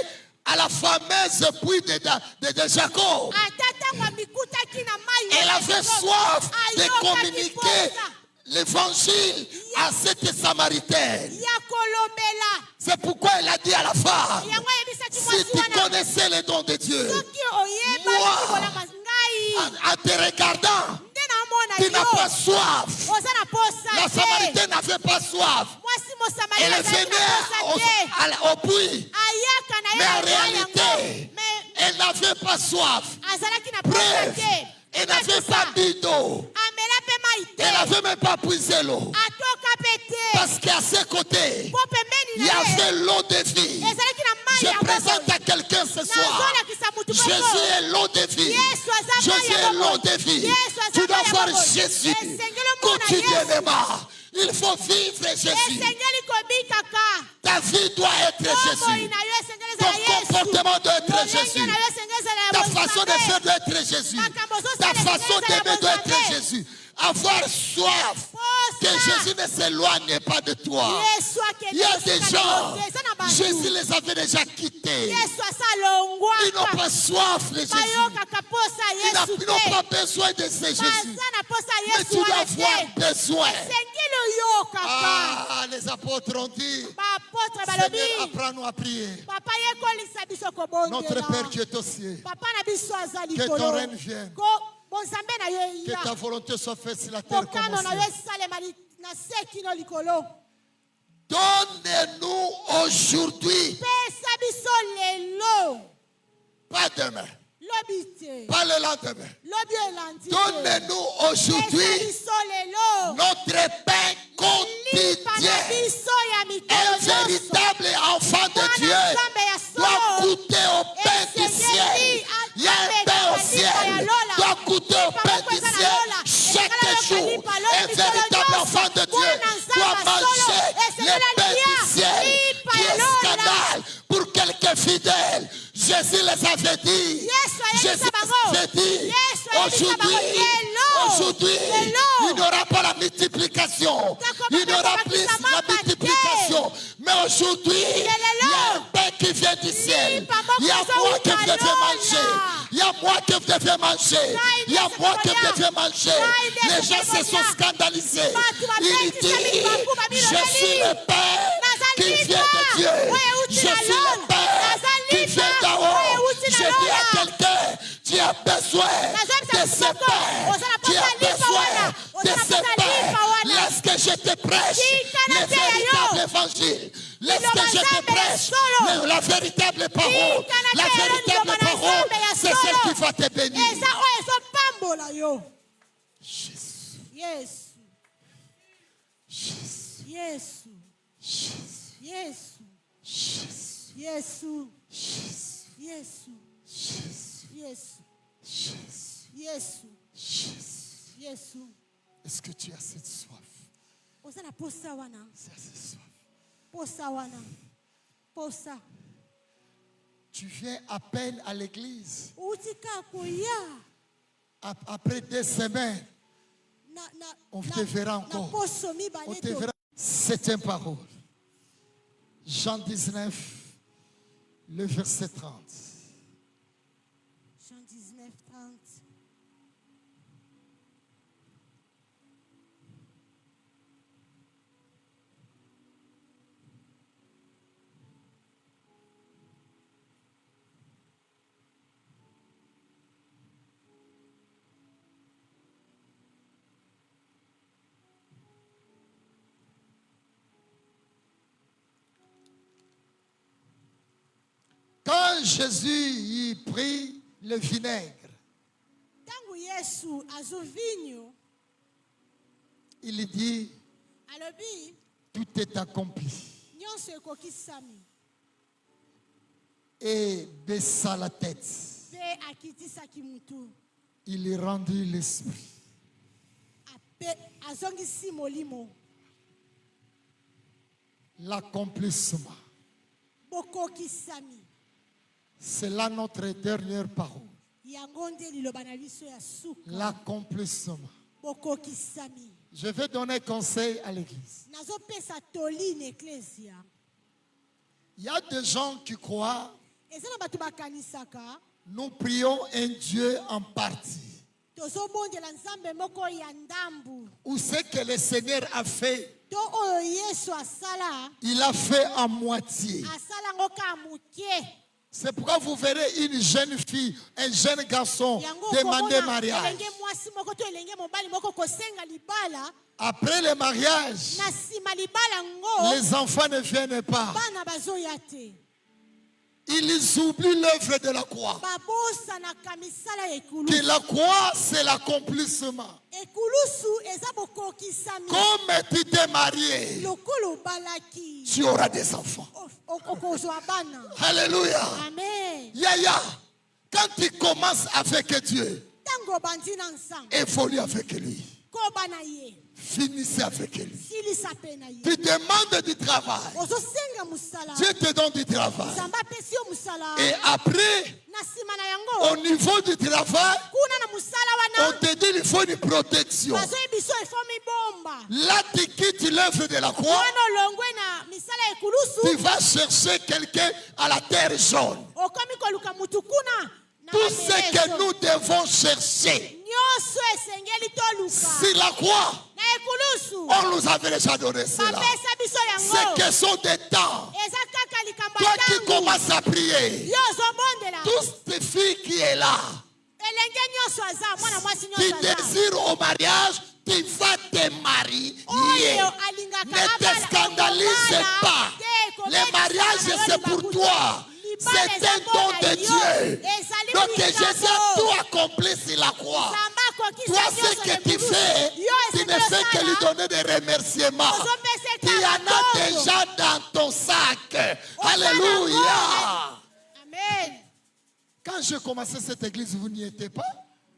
B: à la fameuse puits de Jacob,
C: ata ntango amikutaki na mai
B: elle avait soif de
C: ayokaki
B: communiquer
C: posa
B: l'évangile à cette Samaritaine.
C: ya kolobela
B: C'est pourquoi elle a dit à la femme,
C: yango ayebisaki
B: si
C: mwasi
B: tu
C: wana
B: connaissais les dons de Dieu,
C: soki oyebaki
B: Moi,
C: kolamba ngai
B: en te regardant,
C: nde naomona
B: tu n'as
C: yo
B: pas soif.
C: oza na posa
B: La
C: te
B: Samaritaine n'avait pas soif.
C: mwasi mosamari
B: Elle
C: azalaki na posa te
B: venait au puits,
C: ayaka na
B: mais en
C: ye na yango
B: réalité,
C: me
B: elle n'avait pas soif.
C: azalaki na posa
B: Preuve,
C: te
B: elle n'avait pas bu d'eau.
C: amela mpe mai te
B: Elle n'avait même pas puisé l'eau.
C: atoka mpe te
B: Parce qu'à ses côtés,
C: po pembeni
B: il y
C: na ye
B: avait l'eau de vie.
C: ezalaki na mai
B: Je
C: ya
B: présente
C: bokono
B: à quelqu'un ce soir.
C: nazolakisa mutu
B: Jésus
C: moko
B: est l'eau de vie.
C: yesu aza mai
B: Jésus
C: ya
B: est l'eau
C: bokono
B: de vie.
C: yesu aza
B: Tu dois
C: mai ya
B: voir
C: bokono
B: Jésus
C: esengeli omona yesu
B: quotidiennement. Il faut vivre Jésus.
C: esengeli kobikaka
B: Ta vie doit être
C: bomoi
B: Jésus.
C: na yo esengeli
B: Ton
C: ezala yesu
B: comportement doit être
C: lolenge
B: Jésus.
C: na yo esengeli ezala ya
B: Ta façon de
C: bonzambe.
B: faire doit être Jésus.
C: Makambo zosala
B: Ta
C: esengeli
B: façon
C: ezala ya
B: d'aimer doit être
C: bonzambe.
B: Jésus. Avoir soif. Que
C: Posa.
B: Jésus ne s'éloigne pas de toi.
C: yesu
B: Il y a
C: akende
B: des
C: osika na
B: gens,
C: yo te eza na bato
B: Jésus les avait déjà quittés.
C: yesu asa
B: Ils n'ont
C: alongwaka
B: pas soif de Jésus.
C: bayokaka posa
B: Ils
C: yesu
B: n'ont pas
C: te
B: besoin de ce Jésus.
C: baza na posa
B: Mais
C: yesu
B: tu dois
C: wana
B: avoir
C: te
B: besoin.
C: esengeli oyokaka
B: Ah, les apôtres ont dit,
C: bapotre
B: Seigneur,
C: balobi
B: apprends-nous à prier.
C: papa yekolisa biso
B: Notre Père
C: kobondela
B: qui est au ciel,
C: papa na biso aza
B: que ton
C: likolo
B: règne vienne.
C: bonzambe na yo
B: Que ta
C: eya
B: volonté soit faite sur la terre comme
C: mokano
B: au
C: na yo
B: ciel.
C: esalema na se kino likolo
B: Donne-nous aujourd'hui,
C: pesa biso lelo
B: pas demain,
C: lobi te
B: pas le lendemain.
C: lobi elandi te
B: Donne-nous
C: pesa
B: aujourd'hui
C: biso lelo
B: notre pain
C: lipa na
B: quotidien.
C: biso ya
B: Un
C: mikolo nyonso
B: véritable enfant de
C: mwana
B: Dieu
C: nzambe ya
B: doit
C: solo
B: goûter au pain du ciel. Il y a un pain au ciel, doit goûter au pain du ciel chaque jour. Un véritable enfant de Dieu doit manger le pain du ciel qui est scandale pour quelques fidèles. Jésus les avait dit. Jésus les avait dit. Aujourd'hui, il n'y aura pas la multiplication. Il n'y aura plus la multiplication. Mais aujourd'hui, il y a un pain qui vient du ciel. Il y a moi que vous devez manger. Il y a moi que vous devez manger. Il y a moi que vous devez manger. Les gens se sont scandalisés. Il dit, je suis le pain qui vient de Dieu. Je suis le pain qui vient d'en haut. Je dis à quelqu'un, tu as besoin de ce pain. Tu as besoin de ce pain. Laisse que je te prêche le véritable évangile. Laisse que je te prêche la véritable parole. La véritable parole, c'est celle qui va te bénir.
C: eza oyo ezopambola yo
B: Jésus,
C: yesu
B: Jésus,
C: yesu
B: Jésus,
C: yesu
B: Jésus,
C: yesu
B: Jésus,
C: yesu
B: Jésus,
C: yesu
B: Jésus,
C: yesu
B: Jésus.
C: yesu
B: Est-ce que tu as cette soif?
C: oza na posa wana
B: C'est cette soif.
C: posa wana posa
B: Tu viens à peine à l'église.
C: outi kaka koya
B: Après 2 semaines, on te verra
C: na
B: encore.
C: poso
B: On
C: mibale
B: te
C: to
B: verra. C'est une parole. Jean 19, le verset 30.
C: Jean 19, 30.
B: Quand Jésus y prit le vinaigre,
C: Tangu Yesu azwi vinyo
B: il dit,
C: alobi
B: tout est accompli.
C: nyonso ekokisami
B: Et baissa la tête.
C: mpe akitisaki mutu
B: Il rendit l'esprit.
C: pe azongisi molimo.
B: L'accomplissement.
C: Bokokisami.
B: C'est là notre dernière parole.
C: Yango nde liloba na biso ya suka.
B: L'accomplissement.
C: Bokokisami.
B: Je vais donner conseil à l'église.
C: Nazopesa toli na ecclesia.
B: Il y a des gens qui croient,
C: Eza na bato bakanisaka.
B: nous prions un Dieu en partie.
C: Tozobondela nzambe moko ya ndambu.
B: Ou ce que le Seigneur a fait,
C: To oyo Yesu asala.
B: il a fait à moitié.
C: Asala ngo ka mukie.
B: C'est pourquoi vous verrez une jeune fille, un jeune garçon demander mariage.
C: Elenge mwasi moko to elenge mobali moko kosenga libala.
B: Après le mariage,
C: Na sima libala ngo.
B: les enfants ne viennent pas.
C: Bana bazoya te.
B: Ils oublient l'œuvre de la croix.
C: Babosa na kamisala ya ekulu.
B: Que la croix, c'est l'accomplissement.
C: Ekulusu eza bokokisami.
B: Comme tu t'es marié,
C: Lokolo balaki.
B: tu auras des enfants.
C: Okozwa bana.
B: Alléluia.
C: Amen.
B: Yaya, quand tu commences avec Dieu,
C: Tango bandi na nsambo.
B: évolue avec lui.
C: Ko bana ye.
B: Finissez avec lui.
C: Silisa pe na ye.
B: Tu demandes du travail.
C: Ozosenga musala.
B: Dieu te donne du travail.
C: Zamba pesi yo musala.
B: Et après,
C: Na sima na yango.
B: au niveau du travail,
C: Kuna na musala
B: on
C: wana.
B: te dit qu'il faut une protection.
C: Bazoyi biso efomi bomba.
B: Là, tu quittes l'œuvre de la croix.
C: Wana olongwe na misala ya ekulusu.
B: Tu vas chercher quelqu'un à la terre jaune.
C: Okomi koluka mutu kuna. Na
B: Tout ce que
C: bamireso.
B: nous devons chercher,
C: Nyonso esengeli toluka.
B: c'est la croix.
C: Na ekulusu.
B: On nous avait déjà donné cela.
C: Bapesa biso
B: C'est
C: yango.
B: question de temps.
C: Eza kaka likambo
B: Toi
C: ya
B: qui
C: ntango.
B: commences à prier,
C: Yo ozobondela.
B: toutes ces filles qui est là,
C: Elenge nyonso aza. Mwana mwasi
B: qui
C: nyonso aza.
B: désirent au mariage, tu vas te marier.
C: Oyo alingaka
B: Ne te
C: abala,
B: scandalise
C: ekobala,
B: pas.
C: te ekobala,
B: Le mariage,
C: ekobala,
B: c'est pour
C: ekobala,
B: toi.
C: libala
B: C'est un
C: eza
B: don
C: mpona
B: de
C: yo.
B: Dieu.
C: Ezali
B: Donc
C: likambo.
B: Jésus a tout accompli sur la croix.
C: Nzambe akokisa
B: Toi,
C: nyonso
B: ce que tu
C: ekulusu.
B: fais,
C: Yo
B: tu ne
C: esengeli
B: fais que lui
C: osala.
B: donner des remerciements.
C: Ozopesa
B: Tu en
C: ekaka
B: as
C: ntongo.
B: déjà dans ton sac.
C: Osala
B: Alléluia.
C: ngo. Amen.
B: Quand j'ai commencé cette église, vous n'y étiez pas.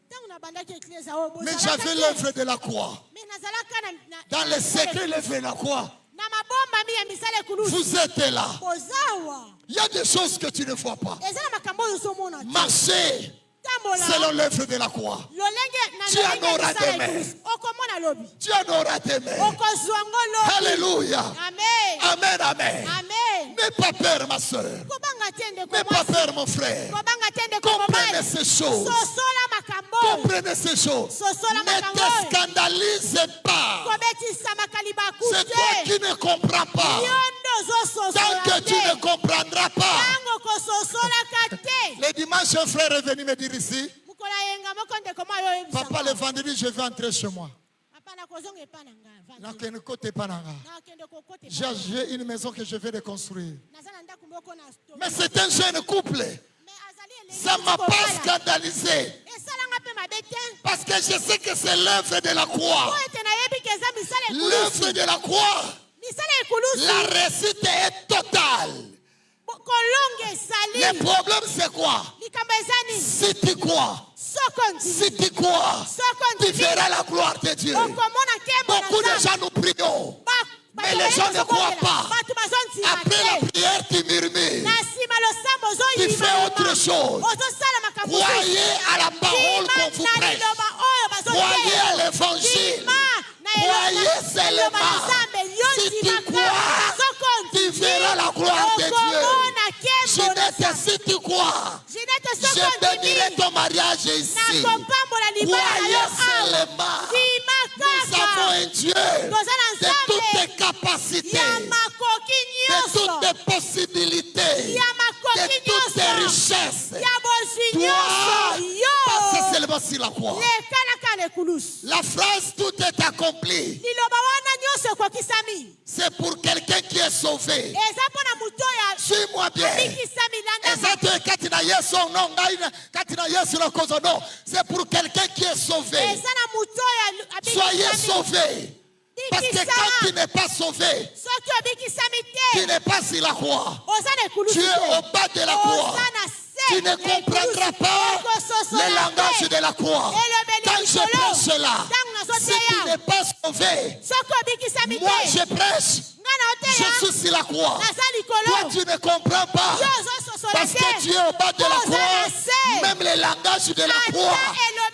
C: Ntango nabandaki eklezia oyo
B: Mais
C: bozalaka
B: j'avais
C: te.
B: l'œuvre de la croix.
C: Mais nazalaka
B: Dans le secret, l'œuvre de la croix.
C: na mabombami ya misala ekulusu.
B: Vous êtes là.
C: Bozawa.
B: Il y a des choses que tu ne vois pas.
C: Eza na makambo oyo ozomona te.
B: Marchez
C: Tambola.
B: selon l'œuvre de la croix.
C: Lolenge na
B: Tu en
C: lolenge ya
B: auras
C: misala
B: demain.
C: ekulusu. Okomona lobi.
B: Tu en auras demain.
C: Okozwa ngo lobi.
B: Alléluia.
C: Amen.
B: Amen, amen.
C: Amen.
B: N'aie pas peur, ma soeur.
C: Kobanga te ndeko
B: N'aie pas
C: mwasi.
B: peur, mon frère.
C: Kobanga te ndeko
B: Comprenez
C: mobali.
B: ces choses.
C: Sosola makambo oyo.
B: Comprenez ces choses.
C: Sosola
B: Ne
C: makambo
B: te
C: oyo.
B: scandalise pas.
C: Kobetisa makalibaku
B: C'est
C: te.
B: toi qui ne comprends pas.
C: Yo nde ozososola
B: Tant que tu
C: te.
B: ne comprendras pas.
C: Tango kososolaka te.
B: Le dimanche, un frère est venu me dire ici,
C: Mokolo yenga moko ndeko mwa yo oyebisaka.
B: papa, le vendredi, je vais entrer chez moi.
C: Papa nakozonga epa na ngai.
B: Nakende kote pa na nga.
C: Nakende kokota epa.
B: J'ai une maison que je vais reconstruire.
C: Naza na ndako moko na store.
B: Mais c'est un jeune couple.
C: Mais azali elenge
B: Ça ne m'a
C: moko
B: pas
C: kobala.
B: scandalisé.
C: Esalanga mpe mabe te.
B: Parce que je sais que c'est l'œuvre de la croix.
C: Po ete nayebi ke eza misala
B: L'œuvre
C: ekulusu.
B: de la croix.
C: Misala ekulusu.
B: La réussite est totale.
C: Kolonga
B: Le
C: esali.
B: problème, c'est quoi?
C: Likambo eza nini?
B: Si tu crois,
C: Soko ndimi.
B: si tu crois,
C: Soko
B: tu
C: ndimi.
B: verras la gloire de Dieu.
C: Okomona nkembo na
B: Beaucoup de
C: Nzambe.
B: gens nous prions.
C: Bato
B: Mais les gens ne croient
C: bazobondela.
B: pas.
C: Bato bazondima
B: Après la
C: te.
B: prière, tu murmures.
C: Na nsima losambo
B: Tu
C: ozoyima
B: fais autre chose.
C: ozosala makambo
B: Croyez à la parole qu'on vous
C: na
B: prêche.
C: liloba oyo
B: Croyez à
C: bazoteya.
B: l'évangile.
C: Ndima na
B: Croyez
C: liloba na
B: seulement.
C: Nzambe. Yo
B: Si tu
C: ndimaka.
B: crois,
C: Soko
B: tu verras la gloire de Dieu.
C: okomona nkembo na
B: Jeunesse, si tu crois,
C: Ginette
B: je
C: soko
B: bénirai
C: ndimi.
B: ton mariage ici.
C: Nakopambola libala na
B: Croyez
C: yo awa.
B: seulement.
C: Ndima
B: Nous avons
C: kaka.
B: un Dieu
C: Toza na
B: de
C: Nzambe.
B: toutes tes capacités,
C: Ya makoki
B: de
C: nyonso.
B: toutes tes possibilités,
C: Ya makoki
B: de toutes tes
C: nyonso.
B: richesses.
C: Ya bozwi
B: Toi,
C: nyonso.
B: passez
C: Yo.
B: seulement sur la croix.
C: Lekalaka na ekulusu.
B: La phrase tout est accompli.
C: Liloba wana nyonso ekokisami.
B: C'est pour quelqu'un qui est sauvé.
C: Eza mpona moto oyo
B: Suis-moi bien.
C: abikisami landa.
B: Exactement. Katina Yesu no ngaina katina Yesu no kozo no. C'est pour quelqu'un qui est sauvé.
C: Eza na moto oyo
B: Soyez
C: abikisami.
B: sauvé. Parce que quand tu n'es pas sauvé,
C: Soki obikisami
B: tu
C: te.
B: n'es pas sur la croix.
C: Oza na ekulusu
B: Tu es
C: te.
B: au bas de la croix.
C: Oza na se
B: Tu ne comprendras pas le langage de la croix. Quand je prêche là, si tu n'es pas sauvé, moi je prêche. Je suis sur la croix. Toi tu ne comprends pas. Parce que tu es au bas de la croix. Même le langage de la croix,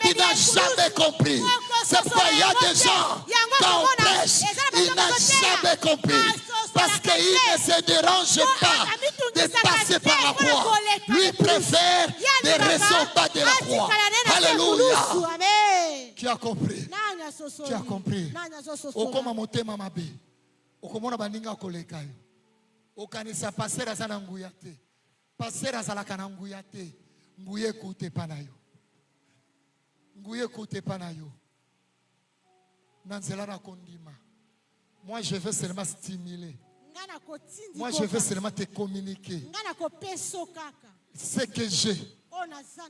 B: tu n'as jamais compris. C'est pourquoi il y a des gens, quand on prêche, ils n'ont jamais compris. Parce qu'il ne se dérange pas de passer par la croix. Lui il préfère de rester au bas de la croix. Alléluia. Tu as compris. Tu as compris. Okoma motema mabe. Okomona baninga koleka yo. Okanisa passer azana nguya te. Passer azalaka na nguya te. Nguye kute pa na yo. Nguye kute pa na yo. Nanzela na kondima. Moi je veux seulement stimuler. Moi je veux seulement te communiquer ce que j'ai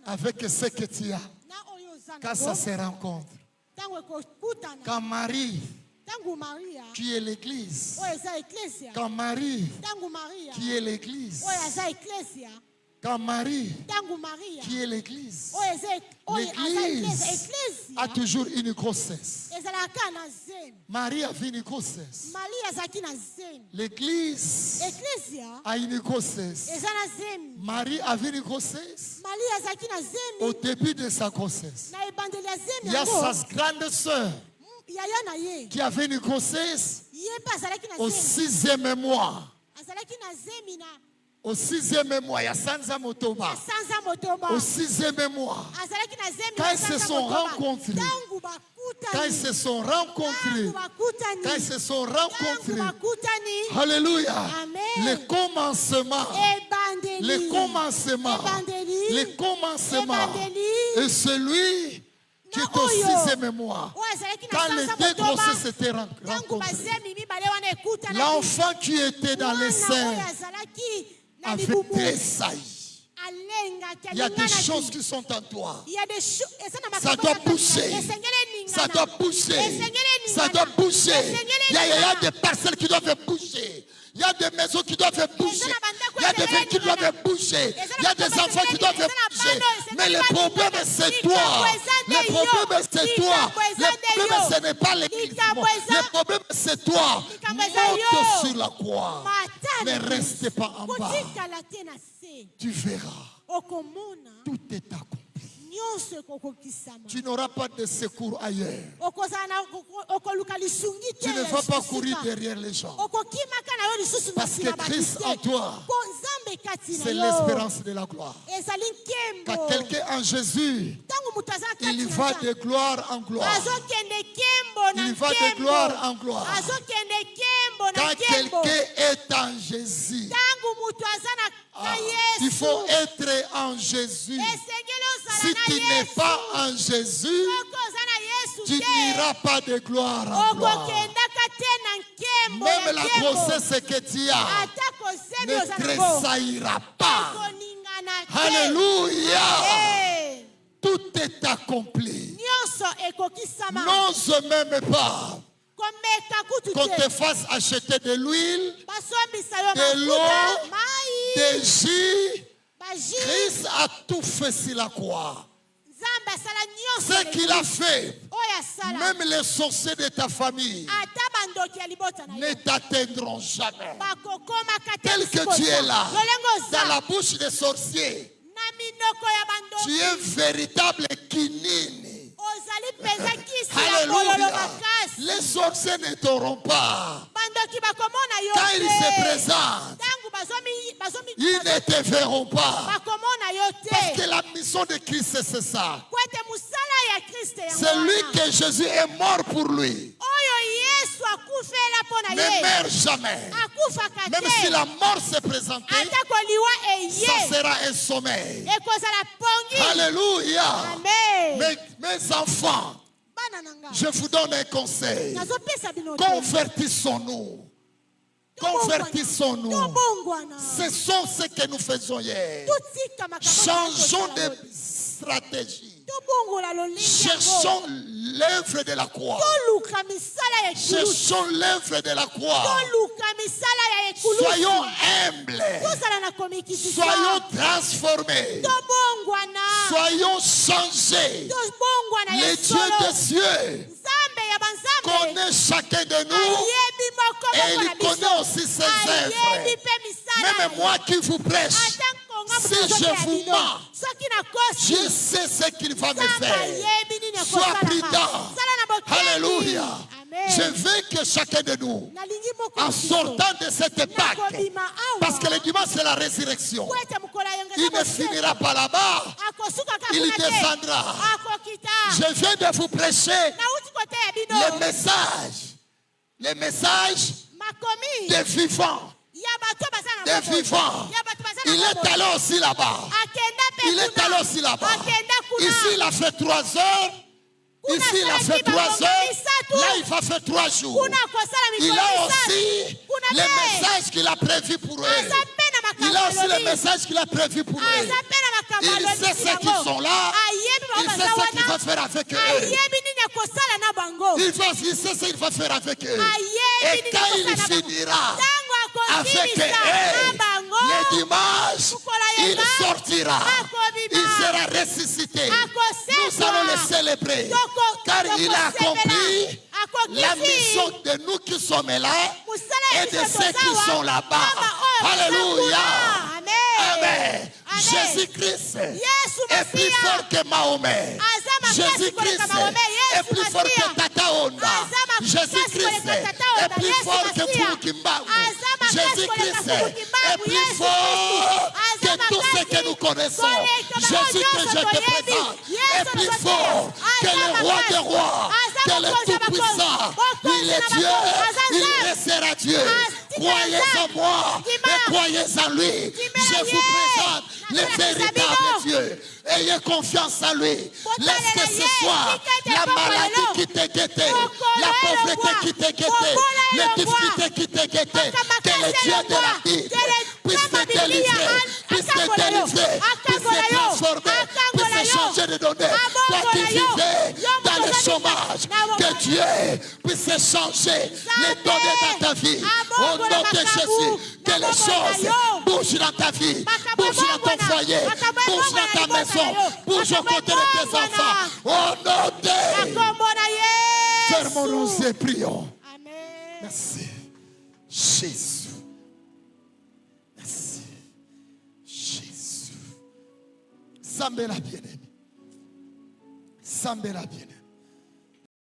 B: avec ce que tu as. Quand ça se rencontre. Quand Marie qui est l'église. Quand Marie qui est l'église. Quand Marie qui est l'église. L'église a toujours une grossesse. Marie a vu une grossesse. L'église a une grossesse. Marie a vu une grossesse. Au début de sa grossesse, il y a sa grande sœur qui avait une grossesse au 6e mois. Au 6e mois, il y a Sanza Motoba. Au 6e mois, quand ils se sont rencontrés, alléluia, le commencement est celui qui est au 6e mois. Quand les deux grossesses s'étaient rencontrées, l'enfant qui était dans les seins avait tressailli. Il y a des choses qui sont en toi. Ça doit pousser. Ça doit pousser. Ça doit pousser. Il y a des parcelles qui doivent bouger. Il y a des maisons qui doivent bouger. Il y a des villes qui doivent bouger. Il y a des enfants qui doivent bouger. Mais le problème, c'est toi. Le problème, c'est toi. Le problème, ce n'est pas l'église. Le problème, c'est toi. Monte sur la croix. Ne reste pas en bas. Tu verras. Tout est accompli. Tu n'auras pas de secours ailleurs. Tu ne vas pas courir derrière les gens. Parce que Christ en toi, c'est l'espérance de la gloire. Quand quelqu'un en Jésus, il va de gloire en gloire. Il va de gloire en gloire. Quand quelqu'un est en Jésus, il faut être en Jésus. Si tu n'es pas en Jésus, tu n'iras pas de gloire en gloire. Même la grossesse que tu as ne tressaillira pas. Alléluia. Tout est accompli. N'ose même pas qu'on te fasse acheter de l'huile, de l'eau, des jus. Christ a tout fait sur la croix. Ce qu'il a fait, même les sorciers de ta famille ne t'atteindront jamais. Tel que tu es là, dans la bouche des sorciers, tu es un véritable kinini. Alléluia. Les sorciers ne t'auront pas. Quand ils se présentent, ils ne te verront pas. Parce que la mission de Christ, c'est ça. C'est lui que Jésus est mort pour lui. Ne meurt jamais. Même si la mort se présentait, ça sera un sommeil. Alléluia. Mes enfants, je vous donne un conseil. Convertissons-nous. Convertissons-nous. Cessons ce que nous faisons hier. Changeons de stratégie. Cherchons l'œuvre de la croix. Cherchons l'œuvre de la croix. Soyons humbles. Soyons transformés. Soyons changés. Le Dieu des cieux connaît chacun de nous et il connaît aussi ses œuvres. Même moi qui vous prêche, si je vous mens, je sais ce qu'il va me faire. Sois prudent. Alléluia. Je veux que chacun de nous, en sortant de cette Pâque, parce que le dimanche c'est la résurrection, il ne finira pas là-bas, il descendra. Je viens de vous prêcher le message des vivants. Des vivants. Il est allé aussi là-bas. Il est allé aussi là-bas. Ici, il a fait 3 heures. Ici, il a fait 3 heures. Là, il va faire 3 jours. Il a aussi le message qu'il a prévu pour eux. Il a aussi le message qu'il a prévu pour eux. Il sait ce qu'ils sont là. Il sait ce qu'il va faire avec eux. Il sait ce qu'il va faire avec eux. Et quand il finira avec eux, le dimanche, il sortira. Il sera ressuscité. Nous allons le célébrer. Car il a accompli la mission de nous qui sommes là et de ceux qui sont là-bas. Alléluia. Amen. Jésus-Christ est plus fort que Mahomet. Jésus-Christ est plus fort que Tata Honda. Jésus-Christ est plus fort que Furukimbaou. Jésus-Christ est plus fort que tout ce que nous connaissons. Jésus que je te présente est plus fort que le roi des rois, que le tout-puissant. Il est Dieu, il restera Dieu. Croyez en moi et croyez en lui. Je vous présente le véritable Dieu. Ayez confiance en lui. Laisse que ce soit la maladie qui te guettait, la pauvreté qui te guettait, les difficultés qui te guettaient. Que le Dieu de la Bible puisse te délivrer, puisse te délivrer, puisse te transformer, puisse te changer de données. Toi qui vivais dans le chômage, que Dieu puisse changer les données dans ta vie. Au nom de Jésus, que les choses bougent dans ta vie, bougent dans ton foyer, bougent dans ta maison, bougent aux côtés de tes enfants. Au nom de fermons-nous et prions. Merci. Jésus. Merci. Jésus. Sambela bien-aimé. Sambela bien-aimé.